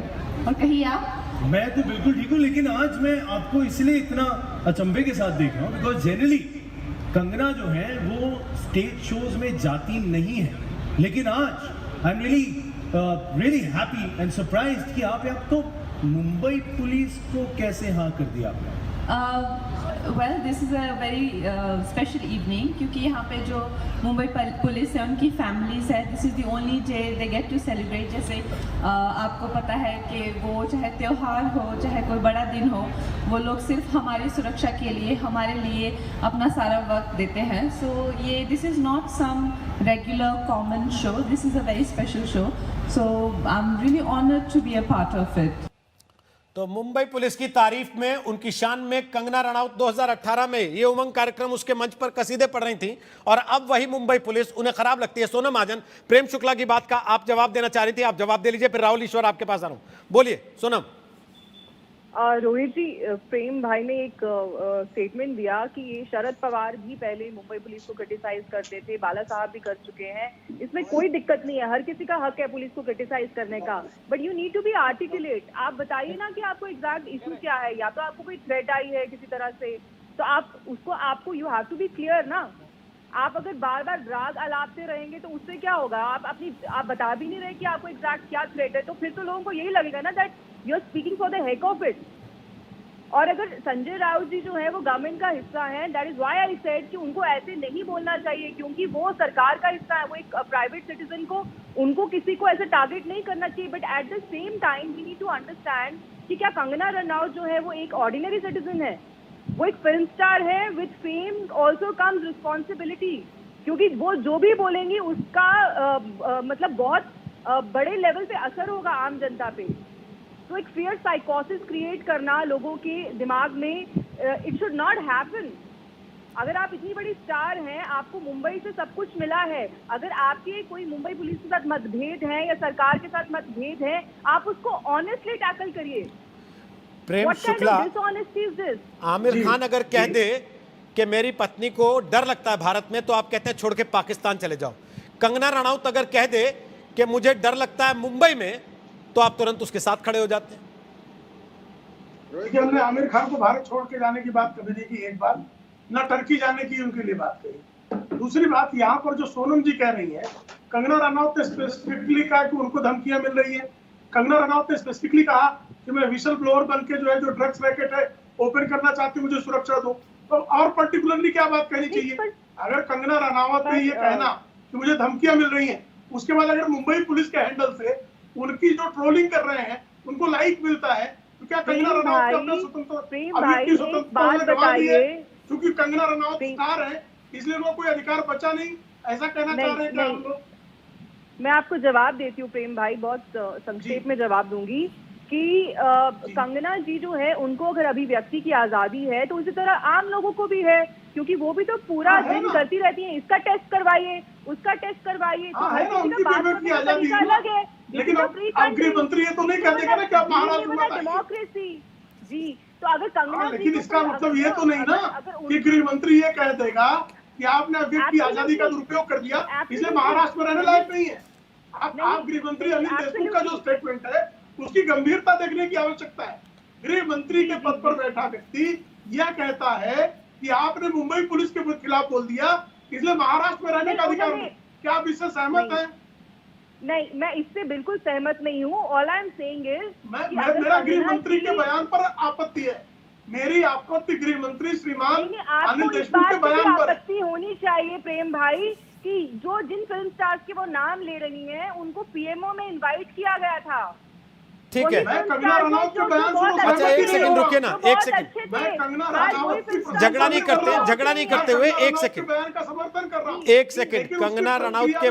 और कहीं आप? मैं तो बिल्कुल ठीक हूँ, लेकिन आज मैं आपको इसलिए इतना अचंभे के साथ देख रहा हूँ बिकॉज जनरली कंगना जो है वो स्टेज शोज में जाती नहीं है, लेकिन आज आई am really happy and surprised कि आप तो मुंबई पुलिस को कैसे हाँ कर दिया आपने? Well this is a very special evening, क्योंकि यहाँ पे जो मुंबई पुलिस है उनकी फैमिलीज है, this is the only day they get to celebrate. जैसे आपको पता है कि वो चाहे त्यौहार हो चाहे कोई बड़ा दिन हो, वो लोग सिर्फ हमारी सुरक्षा के लिए हमारे लिए अपना सारा वक्त देते हैं। सो ये this is not some regular common show, this is a very special show, so I am really honoured to be a part of it. तो मुंबई पुलिस की तारीफ में, उनकी शान में कंगना रनौत 2018 में ये उमंग कार्यक्रम उसके मंच पर कसीदे पढ़ रही थी और अब वही मुंबई पुलिस उन्हें खराब लगती है। सोनम महाजन, प्रेम शुक्ला की बात का आप जवाब देना चाह रही थी, आप जवाब दे लीजिए, फिर राहुल ईश्वर आपके पास आ रहा हूं। बोलिए सोनम। रोहित जी, प्रेम भाई ने एक स्टेटमेंट दिया कि ये शरद पवार भी पहले मुंबई पुलिस को क्रिटिसाइज करते थे, बाला साहब भी कर चुके हैं, इसमें कोई दिक्कत नहीं है, हर किसी का हक है पुलिस को क्रिटिसाइज करने का, but you need to be articulate. आप बताइए ना कि आपको एग्जैक्ट इशू क्या है, या तो आपको कोई थ्रेट आई है किसी तरह से, तो आपको you have to be clear ना। आप अगर बार बार राग अलापते रहेंगे तो उससे क्या होगा? आप बता भी नहीं रहे कि आपको एग्जैक्ट क्या थ्रेट है, तो फिर तो लोगों को यही लगेगा ना that you are speaking for the heck of it. और अगर संजय राउत जी जो है वो गवर्नमेंट का हिस्सा है, that is why I said कि उनको ऐसे नहीं बोलना चाहिए, क्योंकि वो सरकार का हिस्सा है, वो एक प्राइवेट सिटीजन को, उनको किसी को ऐसे टारगेट नहीं करना चाहिए। But at the same time we need to understand कि क्या कंगना रनौत जो है वो एक ऑर्डिनरी सिटीजन है, वो एक फिल्म स्टार है। With fame also comes responsibility, क्योंकि वो जो भी बोलेंगी उसका मतलब बहुत बड़े लेवल पे असर होगा आम जनता पे। तो एक फियर साइकोसिस क्रिएट करना लोगों के दिमाग में, इट शुड नॉट हैपन। अगर आप इतनी बड़ी स्टार हैं, आपको मुंबई से सब कुछ मिला है, अगर आपके कोई मुंबई पुलिस के साथ मतभेद है या सरकार के साथ मतभेद है, आप उसको ऑनेस्टली टैकल करिए। प्रेम शुक्ला, आमिर खान अगर कह दे कि मेरी पत्नी को डर लगता है भारत में, तो आप कहते हैं छोड़ के पाकिस्तान चले जाओ। कंगना रनौत अगर कह दे कि मुझे डर लगता है मुंबई में, तो आप तुरंत उसके साथ खड़े हो जाते हैं। देखिए, हमने आमिर खान को भारत छोड़ के जाने की बात कभी नहीं की, एक बार ना टर्की जाने की उनके लिए बात कही। दूसरी बात, यहाँ पर जो सोनम जी कह रही है, कंगना रनौत ने स्पेसिफिकली कहा कि उनको धमकियां मिल रही है। कंगना रनौत ने स्पेसिफिकली कहा कि मैं विशल ब्लोअर बन के जो है जो ड्रग्स रैकेट है ओपन करना चाहती हूँ, मुझे सुरक्षा दो। तो और पर्टिकुलरली क्या बात कहनी चाहिए? अगर कंगना रनौत ने ये कहना कि मुझे धमकियां मिल रही हैं, उसके बाद अगर मुंबई पुलिस के हैंडल से उनकी जो ट्रोलिंग कर रहे हैं उनको लाइक मिलता है, तो क्या कंगना रनौत को अपना स्वतंत्रता है? क्योंकि कंगना रनौत स्टार है इसलिए उनको कोई अधिकार बचा नहीं, ऐसा कहना चाह रहे हैं क्या हम लोग? मैं आपको जवाब देती हूँ प्रेम भाई, बहुत संक्षेप में जवाब दूंगी कि कंगना जी जो है उनको अगर अभिव्यक्ति की आजादी है तो उसी तरह आम लोगों को भी है, क्योंकि वो भी तो पूरा दिन करती रहती हैं, इसका टेस्ट करवाइए उसका टेस्ट करवाइए, तो हर किसी का बात करने का तरीका अलग है। लेकिन गृह मंत्री ये तो नहीं कह देगा ना कि आप महाराष्ट्र डेमोक्रेसी जी। तो अगर कंगना, लेकिन इसका मतलब ये तो नहीं ना कि गृह मंत्री ये कह देगा कि आपने अभिव्यक्ति की आजादी का दुरुपयोग कर दिया इसलिए महाराष्ट्र में रहने लायक नहीं है। आप गृह मंत्री अनिल देशमुख का जो स्टेटमेंट है उसकी गंभीरता देखने की आवश्यकता है। गृह मंत्री के पद पर बैठा व्यक्ति यह कहता है कि आपने मुंबई पुलिस के खिलाफ बोल दिया इसलिए महाराष्ट्र में रहने का अधिकार नहीं। क्या आप इससे सहमत हैं? नहीं, मैं इससे बिल्कुल सहमत नहीं हूँ। All I am saying is, मेरा गृह मंत्री के बयान पर आपत्ति है। मेरी आपत्ति गृह मंत्री श्रीमान अनिल देशमुख के बयान पर आपत्ति होनी चाहिए प्रेम भाई कि जो जिन फिल्म स्टार्स के वो नाम ले रही हैं उनको पीएमओ में इनवाइट किया गया था। ठीक है, कंगना रनौत के बयान से अच्छा एक सेकंड रुकिए ना, एक सेकंड, झगड़ा नहीं करते हुए एक सेकंड, बयान का समर्थन कर रहा हूं। एक सेकंड, कंगना रनौत के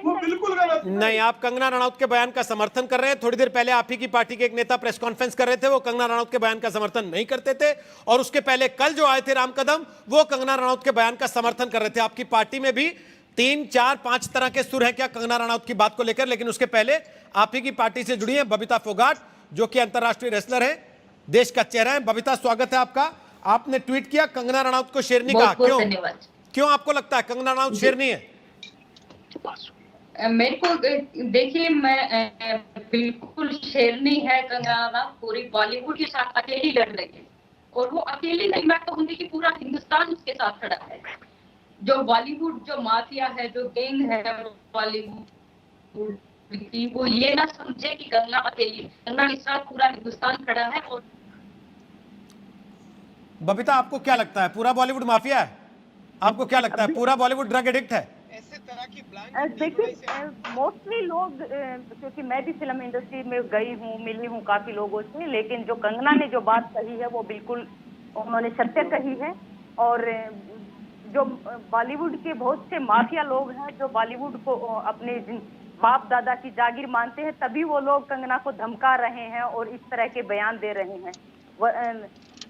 वो बिल्कुल गलत नहीं, आप कंगना रनौत के बयान का समर्थन कर रहे हैं। थोड़ी देर पहले आप ही की पार्टी के एक नेता प्रेस कॉन्फ्रेंस कर रहे थे, वो कंगना रनौत के बयान का समर्थन नहीं करते थे, और उसके पहले कल जो आए थे राम कदम, वो कंगना रनौत के बयान का समर्थन कर रहे थे। आपकी पार्टी में भी 3, 4, 5 तरह के सुर हैं क्या कंगना रनौत की बात को लेकर? लेकिन उसके पहले आप ही की पार्टी से जुड़ी हैं बबीता फोगाट, जो कि अंतरराष्ट्रीय रेसलर है, देश का चेहरा है। बबीता, स्वागत है आपका। आपने ट्वीट किया कंगना रनौत को शेरनी कहा, क्यों? क्यों आपको लगता है कंगना रनौत शेरनी है? मेरे को देखिए, मैं बिल्कुल शेरनी है कंगना रनौत, पूरी बॉलीवुड के साथ अकेली लड़ रही है। और वो अकेली नहीं, मैं कहूँगी कि पूरा हिंदुस्तान उसके साथ खड़ा है। जो बॉलीवुड जो माफिया है, जो गैंग है बॉलीवुड की, वो ये ना समझे कि कंगना अकेली, कंगना के साथ पूरा हिंदुस्तान खड़ा है। और बबीता, आपको क्या लगता है, पूरा बॉलीवुड माफिया है? आपको क्या लगता है, पूरा बॉलीवुड ड्रग एडिक्ट है? देखिए, मोस्टली लोग, क्योंकि मैं भी फिल्म इंडस्ट्री में गई हूँ, मिली हूँ काफी लोगों से, लेकिन जो कंगना ने जो बात कही है वो बिल्कुल उन्होंने सत्य कही है। और जो बॉलीवुड के बहुत से माफिया लोग हैं जो बॉलीवुड को अपने बाप दादा की जागीर मानते हैं, तभी वो लोग कंगना को धमका रहे हैं और इस तरह के बयान दे रहे हैं।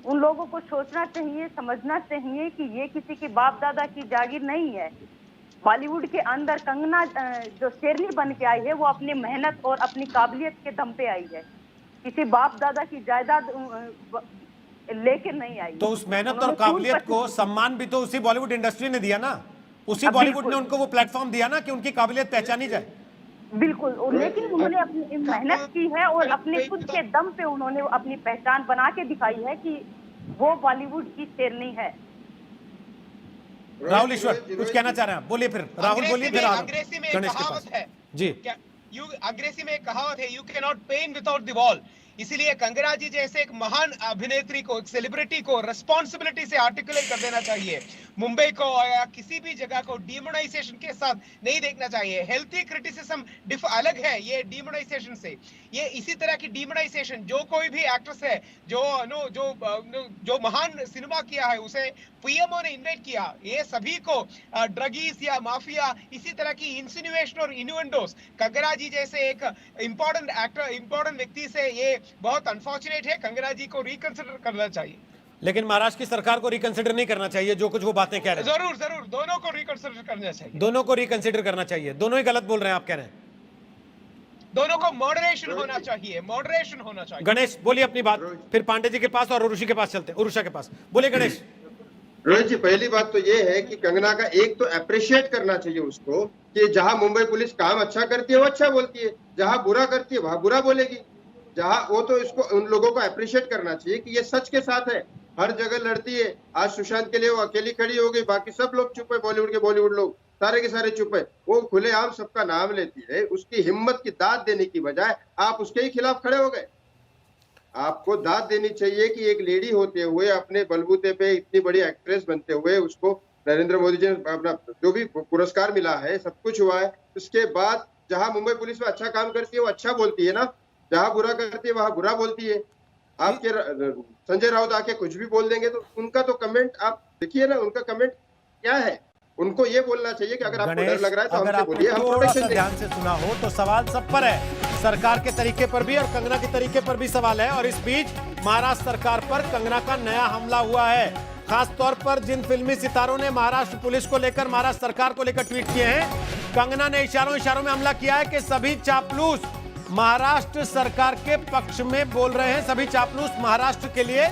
उन लोगों को सोचना चाहिए, समझना चाहिए कि ये किसी की बाप दादा की जागीर नहीं है। बॉलीवुड के अंदर कंगना जो शेरनी बन के आई है वो अपनी मेहनत और अपनी काबिलियत के दम पे आई है, किसी बाप दादा की जायदाद लेके नहीं आई। तो उस मेहनत और काबिलियत को सम्मान भी तो उसी बॉलीवुड इंडस्ट्री ने दिया ना, उसी बॉलीवुड ने उनको वो प्लेटफॉर्म दिया ना कि उनकी काबिलियत पहचानी जाए। बिल्कुल, लेकिन उन्होंने अपनी मेहनत की है और अपने खुद के दम पे उन्होंने अपनी पहचान बना के दिखाई है कि वो बॉलीवुड की शेरनी है। राहुल ईश्वर कुछ कहना चाह रहे हैं, बोलिए। फिर राहुल बोलिए, फिर अंग्रेजी में गणेश के कहावत पास। है जी, अंग्रेजी में कहावत है, you can not paint without the wall. इसीलिए कंगना जी जैसे एक महान अभिनेत्री को, एक सेलिब्रिटी को रिस्पॉन्सिबिलिटी से आर्टिकुलेट कर देना चाहिए। मुंबई को या किसी भी जगह को डिमोनाइजेशन के साथ नहीं देखना चाहिए। हेल्थी क्रिटिसिज्म अलग है ये डिमोनाइजेशन से। ये इसी तरह की डिमोनाइजेशन, जो कोई भी एक्ट्रेस है जो महान सिनेमा किया है, उसे पीएमओ ने इन्वाइट किया, ये सभी को ड्रगीज या माफिया, इसी तरह की इंसिनुएशन और इन्यूएंडोस, कंगना जी जैसे एक इंपॉर्टेंट एक्टर, इंपॉर्टेंट व्यक्ति से, ये बहुत अनफॉर्चुनेट है। कंगना जी को रिकंसिडर करना चाहिए। लेकिन महाराष्ट्र की सरकार को रिकंसिडर नहीं करना चाहिए, जो कुछ वो बातें कह रहे हैं। जरूर जरूर, दोनों को रिकंसिडर करना चाहिए। दोनों को रिकंसिडर करना चाहिए, दोनों ही गलत बोल रहे हैं, आप कह रहे हैं। दोनों को मॉडरेशन होना चाहिए, मॉडरेशन होना चाहिए। गणेश बोलिए अपनी बात, फिर पांडे जी के पास और उर्वशी के पास चलते हैं। उर्वशी के पास बोलिए गणेश। रोहित जी, पहली बात तो ये है कि कंगना का एक तो अप्रिशिएट करना चाहिए उसको कि जहां मुंबई पुलिस काम अच्छा करती है वो अच्छा बोलती है, जहां बुरा करती है वहां बुरा बोलेगी। जहां वो तो इसको, उन लोगों को अप्रिशिएट करना चाहिए कि ये सच के साथ है, हर जगह लड़ती है। आज सुशांत के लिए वो अकेली खड़ी हो गई, बाकी सब लोग चुप है, बॉलीवुड लोग सारे के सारे चुप है। वो खुलेआम सबका नाम लेती है, उसकी हिम्मत की दाद देने की बजाय आप उसके ही खिलाफ खड़े हो गए। आपको दाद देनी चाहिए कि एक लेडी होते हुए, अपने बलबूते पे इतनी बड़ी एक्ट्रेस बनते हुए, उसको नरेंद्र मोदी जी ने अपना जो भी पुरस्कार मिला है, सब कुछ हुआ है, उसके बाद जहां मुंबई पुलिस में अच्छा काम करती है वो अच्छा बोलती है ना, जहां बुरा करती है वहां बुरा बोलती है। आपके संजय राउत आके कुछ भी बोल देंगे तो उनका तो कमेंट आप देखिए ना, उनका कमेंट क्या है। उनको ये बोलना चाहिए कि अगर आपको डर लग रहा है तो हमसे बोलिए, हम प्रोटेक्शन ध्यान से सुना हो तो सवाल सब पर है, सरकार के तरीके पर भी और कंगना के तरीके पर भी सवाल है। और इस बीच महाराष्ट्र सरकार पर कंगना का नया हमला हुआ है, खास तौर पर जिन फिल्मी सितारों ने महाराष्ट्र पुलिस को लेकर, महाराष्ट्र सरकार को लेकर ट्वीट किए हैं। कंगना ने इशारों में हमला किया है कि सभी चापलूस महाराष्ट्र सरकार के पक्ष में बोल रहे हैं, सभी चापलूस महाराष्ट्र के लिए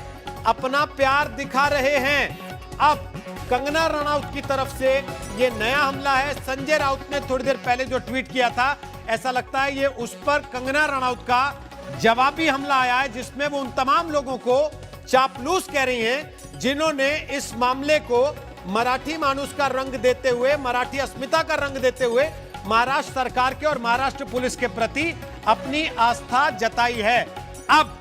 अपना प्यार दिखा रहे हैं। अब कंगना रनौत की तरफ से ये नया हमला है। संजय राउत ने थोड़ी देर पहले जो ट्वीट किया था, ऐसा लगता है ये उस पर कंगना रनौत का जवाबी हमला आया है, जिसमें वो उन तमाम लोगों को चापलूस कह रही हैं जिन्होंने इस मामले को मराठी मानुस का रंग देते हुए, मराठी अस्मिता का रंग देते हुए महाराष्ट्र सरकार के और महाराष्ट्र पुलिस के प्रति अपनी आस्था जताई है। अब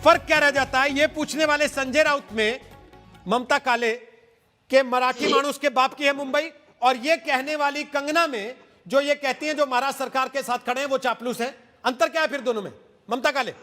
फर्क क्या रह जाता है, ये पूछने वाले संजय राउत में ममता काले के मराठी मानुस के बाप की है मुंबई, और ये कहने वाली कंगना में जो ये कहती हैं जो महाराष्ट्र सरकार के साथ खड़े हैं वो चापलूस है। अंतर क्या है फिर दोनों में, ममता काले?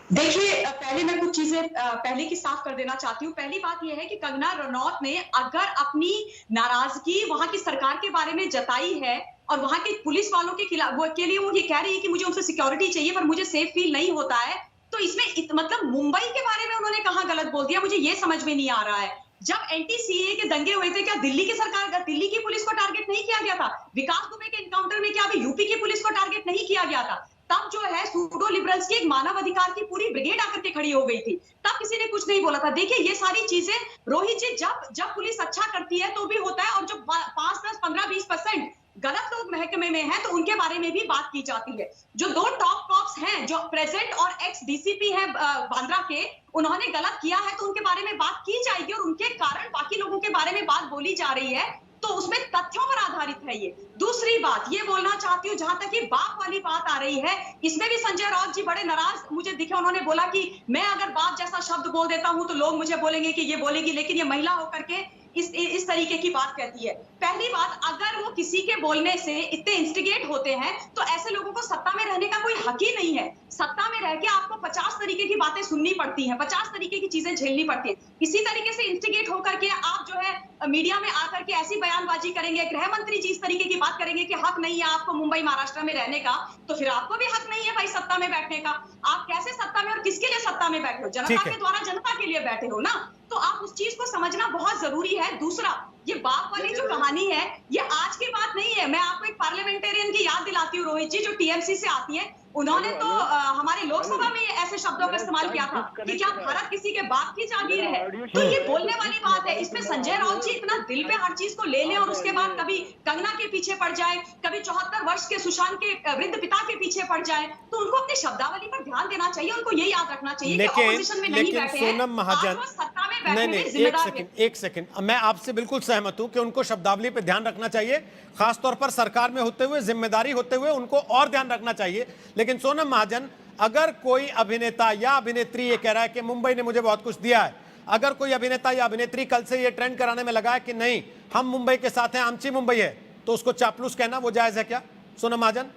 देखिए, पहले मैं कुछ चीजें पहले की साफ कर देना चाहती हूँ। पहली बात यह है कि कंगना रनौत ने अगर अपनी नाराजगी वहां की सरकार के बारे में जताई है और वहां के पुलिस वालों के खिलाफ के लिए वो ये कह रही है कि मुझे उनसे सिक्योरिटी चाहिए पर मुझे सेफ फील नहीं होता है, तो इसमें मतलब मुंबई के बारे में उन्होंने कहाँ गलत बोल दिया, मुझे ये समझ में नहीं आ रहा है। जब एंटी-सीए के दंगे हुए थे, क्या दिल्ली की सरकार, दिल्ली की पुलिस को टारगेट नहीं किया गया था? विकास दुबे के एनकाउंटर में क्या अभी यूपी की पुलिस को टारगेट नहीं किया गया था? तब जो है सूडो लिबरल्स की एक मानव अधिकार की पूरी ब्रिगेड आकर के खड़ी हो गई थी, तब किसी ने कुछ नहीं बोला था। देखिए, ये सारी चीजें रोहित जी, जब पुलिस अच्छा करती है तो भी होता है, और जो 5, 10, 15, 20% गलत लोग महकमे में हैं तो उनके बारे में भी बात की जाती है। जो 2 टॉप कॉप्स हैं, जो प्रेजेंट और एक्स डीसीपी हैं बांद्रा के, उन्होंने गलत किया है तो उनके बारे में बात की जाएगी और उनके कारण बाकी लोगों के बारे में बात बोली जा रही है, तो उसमें तथ्यों पर आधारित है ये। दूसरी बात ये बोलना चाहती हूँ, जहां तक ये बाप वाली बात आ रही है, इसमें भी संजय राउत जी बड़े नाराज मुझे दिखे। उन्होंने बोला कि मैं अगर बाप जैसा शब्द बोल देता हूं तो लोग मुझे बोलेंगे कि ये बोलेगी, लेकिन ये महिला होकर के इस तरीके की बात कहती है। पहली बात, अगर वो किसी के बोलने से इतने इंस्टिगेट होते हैं तो ऐसे लोगों को सत्ता में रहने का कोई हक ही नहीं है। सत्ता में रह के आपको 50 तरीके की बातें सुननी पड़ती हैं, 50 तरीके की चीजें झेलनी पड़ती है। इसी तरीके से इंस्टिगेट होकर के आप जो है मीडिया में आकर के ऐसी बयानबाजी करेंगे, गृह मंत्री जी इस तरीके की बात करेंगे कि हक नहीं है आपको मुंबई महाराष्ट्र में रहने का, तो फिर आपको भी हक नहीं है भाई सत्ता में बैठने का। आप कैसे सत्ता में और किसके लिए सत्ता में बैठे हो? जनता के द्वारा जनता के लिए बैठे हो ना, तो आप उस चीज को समझना बहुत जरूरी है। दूसरा, ये बाप वाली जो कहानी है ये आज की बात नहीं है। मैं आपको एक पार्लियामेंटेरियन की याद दिलाती हूँ, रोहित जी, जो टीएमसी से आती है। उन्होंने तो हमारे लोकसभा में ऐसे शब्दों का इस्तेमाल किया था कि क्या भारत किसी के बाप की जागीर है? तो ये बोलने वाली बात है। इसमें संजय राउत जी इतना दिल पे हर चीज को ले लें और उसके बाद कभी कंगना के पीछे पड़ जाए, कभी 74 वर्ष के सुशांत के वृद्ध पिता के पीछे पड़ जाए, तो उनको अपनी शब्दावली पर ध्यान देना चाहिए। उनको ये याद रखना चाहिए कि ऑपोजिशन में नहीं बैठे हैं, सोनम महाजन, सत्ता में बैठने में नहीं, जिम्मेदार हैं। एक सेकंड, मैं आपसे बिल्कुल सहमत हूं कि उनको शब्दावली पे ध्यान रखना चाहिए, खासतौर पर सरकार में होते हुए, जिम्मेदारी होते हुए उनको और ध्यान रखना चाहिए। लेकिन सोनम महाजन, अगर कोई अभिनेता या अभिनेत्री ये कह रहा है कि मुंबई ने मुझे बहुत कुछ दिया है, अगर कोई अभिनेता या अभिनेत्री कल से ये ट्रेंड कराने में लगा है कि नहीं हम मुंबई के साथ हैं, आमची मुंबई है, तो उसको चापलूस कहना वो जायज है क्या, सोनम महाजन?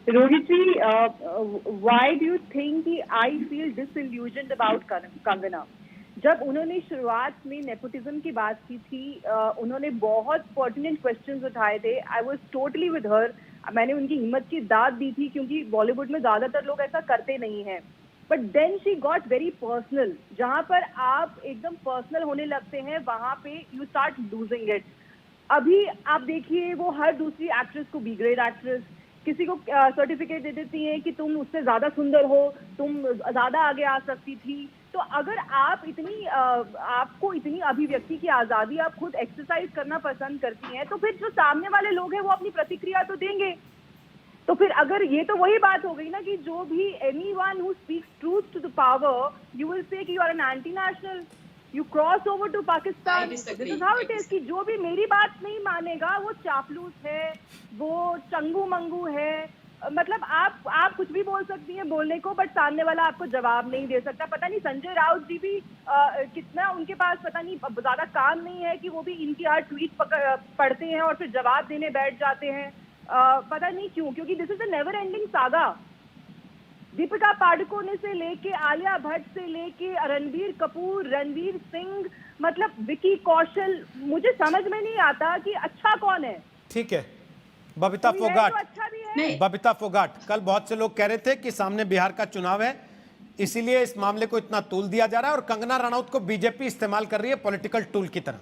Rohit ji, why do you think I feel disillusioned about Kangana? जब उन्होंने शुरुआत में नेपोटिज्म की बात की थी, उन्होंने बहुत पर्टिनेंट क्वेश्चंस उठाए थे। I was totally with her. मैंने उनकी हिम्मत की दाद दी थी क्योंकि बॉलीवुड में ज्यादातर लोग ऐसा करते नहीं हैं। But then she got very personal. जहां पर आप एकदम पर्सनल होने लगते हैं वहां पे यू स्टार्ट लूजिंग इट। अभी आप देखिए, वो हर दूसरी एक्ट्रेस को, बी ग्रेड एक्ट्रेस, किसी को सर्टिफिकेट दे देती हैं कि तुम उससे ज्यादा सुंदर हो, तुम ज्यादा आगे आ सकती थी। तो अगर आप आपको इतनी अभिव्यक्ति की आजादी, आप खुद एक्सरसाइज करना पसंद करती हैं, तो फिर जो सामने वाले लोग हैं वो अपनी प्रतिक्रिया तो देंगे। तो फिर अगर ये तो वही बात हो गई ना कि जो भी anyone who speaks truth to the power, you will say कि you are an anti national, you cross over to Pakistan. This is how it is कि जो भी मेरी बात नहीं मानेगा वो चापलूस है, वो चंगू मंगू है। मतलब आप कुछ भी बोल सकती हैं बोलने को, बट सामने वाला आपको जवाब नहीं दे सकता। पता नहीं संजय राउत जी भी कितना, उनके पास पता नहीं ज्यादा काम नहीं है कि वो भी इनकी हर ट्वीट पढ़ते हैं और फिर जवाब देने बैठ जाते हैं। पता नहीं क्यों, क्योंकि this is a never ending saga. Deepika Padukone से लेके आलिया भट्ट से लेके रणबीर कपूर, रणवीर सिंह, मतलब विकी कौशल, मुझे समझ में नहीं आता कि अच्छा कौन है। ठीक है, बबीता फोगाट, बबीता फोगाट, कल बहुत से लोग कह रहे थे कि सामने बिहार का चुनाव है, इसीलिए इस मामले को इतना तूल दिया जा रहा है और कंगना रनौत को बीजेपी इस्तेमाल कर रही है पॉलिटिकल टूल की तरह।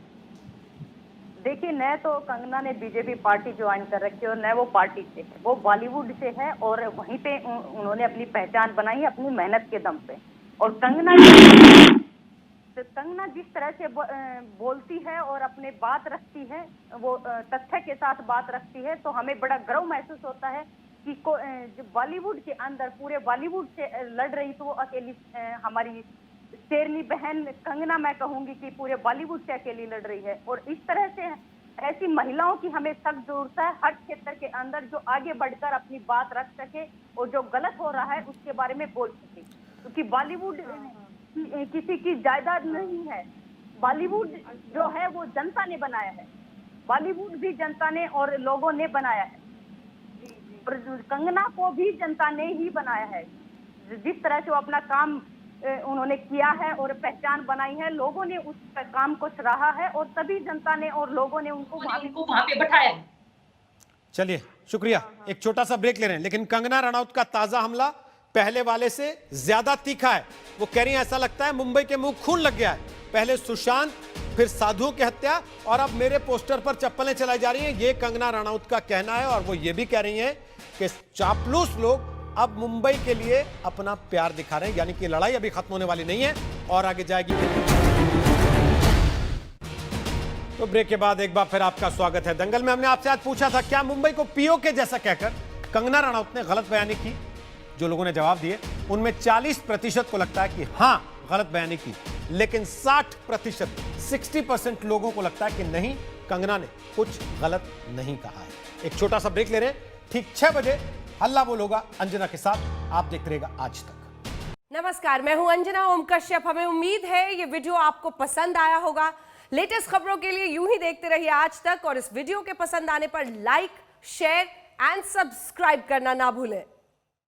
देखिए, न तो कंगना ने बीजेपी पार्टी ज्वाइन कर रखी है और न वो पार्टी से है, वो बॉलीवुड से है और वहीं पे उन्होंने अपनी पहचान बनाई है अपनी मेहनत के दम पे। और कंगना जिस तरह से बोलती है और अपने बात रखती है, वो तथ्य के साथ बात रखती है, तो हमें बड़ा गर्व महसूस होता है कि जो बॉलीवुड के अंदर पूरे बॉलीवुड से लड़ रही तो वो अकेली हमारी शेरनी बहन कंगना, मैं कहूंगी कि पूरे बॉलीवुड से अकेली लड़ रही है। और इस तरह से ऐसी महिलाओं की हमें सख्त जरूरत है हर क्षेत्र के अंदर, जो आगे बढ़कर अपनी बात रख सके और जो गलत हो रहा है उसके बारे में बोल सके। क्योंकि बॉलीवुड किसी की जायदाद नहीं है। बॉलीवुड जो है वो जनता ने बनाया है, बॉलीवुड भी जनता ने और लोगों ने बनाया है, और कंगना को भी जनता ने ही बनाया है। जिस तरह से वो अपना काम उन्होंने किया है और पहचान बनाई है, लोगों ने उस काम को सराहा है और तभी जनता ने और लोगों ने उनको वहां पे बैठाया है। चलिए, शुक्रिया। एक छोटा सा ब्रेक ले रहे हैं, लेकिन कंगना रनौत का ताजा हमला पहले वाले से ज्यादा तीखा है। वो कह रही है ऐसा लगता है मुंबई के मुंह खून लग गया है। पहले सुशांत, फिर साधुओं की हत्या और अब मेरे पोस्टर पर चप्पलें चलाई जा रही हैं, ये कंगना रनौत का कहना है। और वो ये भी कह रही हैं कि चापलूस लोग अब मुंबई के लिए अपना प्यार दिखा रहे हैं, यानी कि लड़ाई अभी खत्म होने वाली नहीं है और आगे जाएगी। तो ब्रेक के बाद एक बार फिर आपका स्वागत है। दंगल में हमने आपसे आज पूछा था क्या मुंबई को पीओके जैसा कहकर कंगना रनौत ने गलत बयानी की। जो लोगों ने जवाब दिए उनमें 40% को लगता है कि हां गलत बयानी की, लेकिन 60% 60% लोगों को लगता है कि नहीं, कंगना ने कुछ गलत नहीं कहा है। एक छोटा सा ब्रेक ले रहे हैं। ठीक 6 बजे हल्ला बोल होगा अंजना के साथ। आप देखते रहिएगा आज तक। नमस्कार, मैं हूं अंजना ओम कश्यप। हमें उम्मीद है ये वीडियो आपको पसंद आया होगा। लेटेस्ट खबरों के लिए यूं ही देखते रहिए आज तक, और इस वीडियो के पसंद आने पर लाइक, शेयर एंड सब्सक्राइब करना ना भूलें।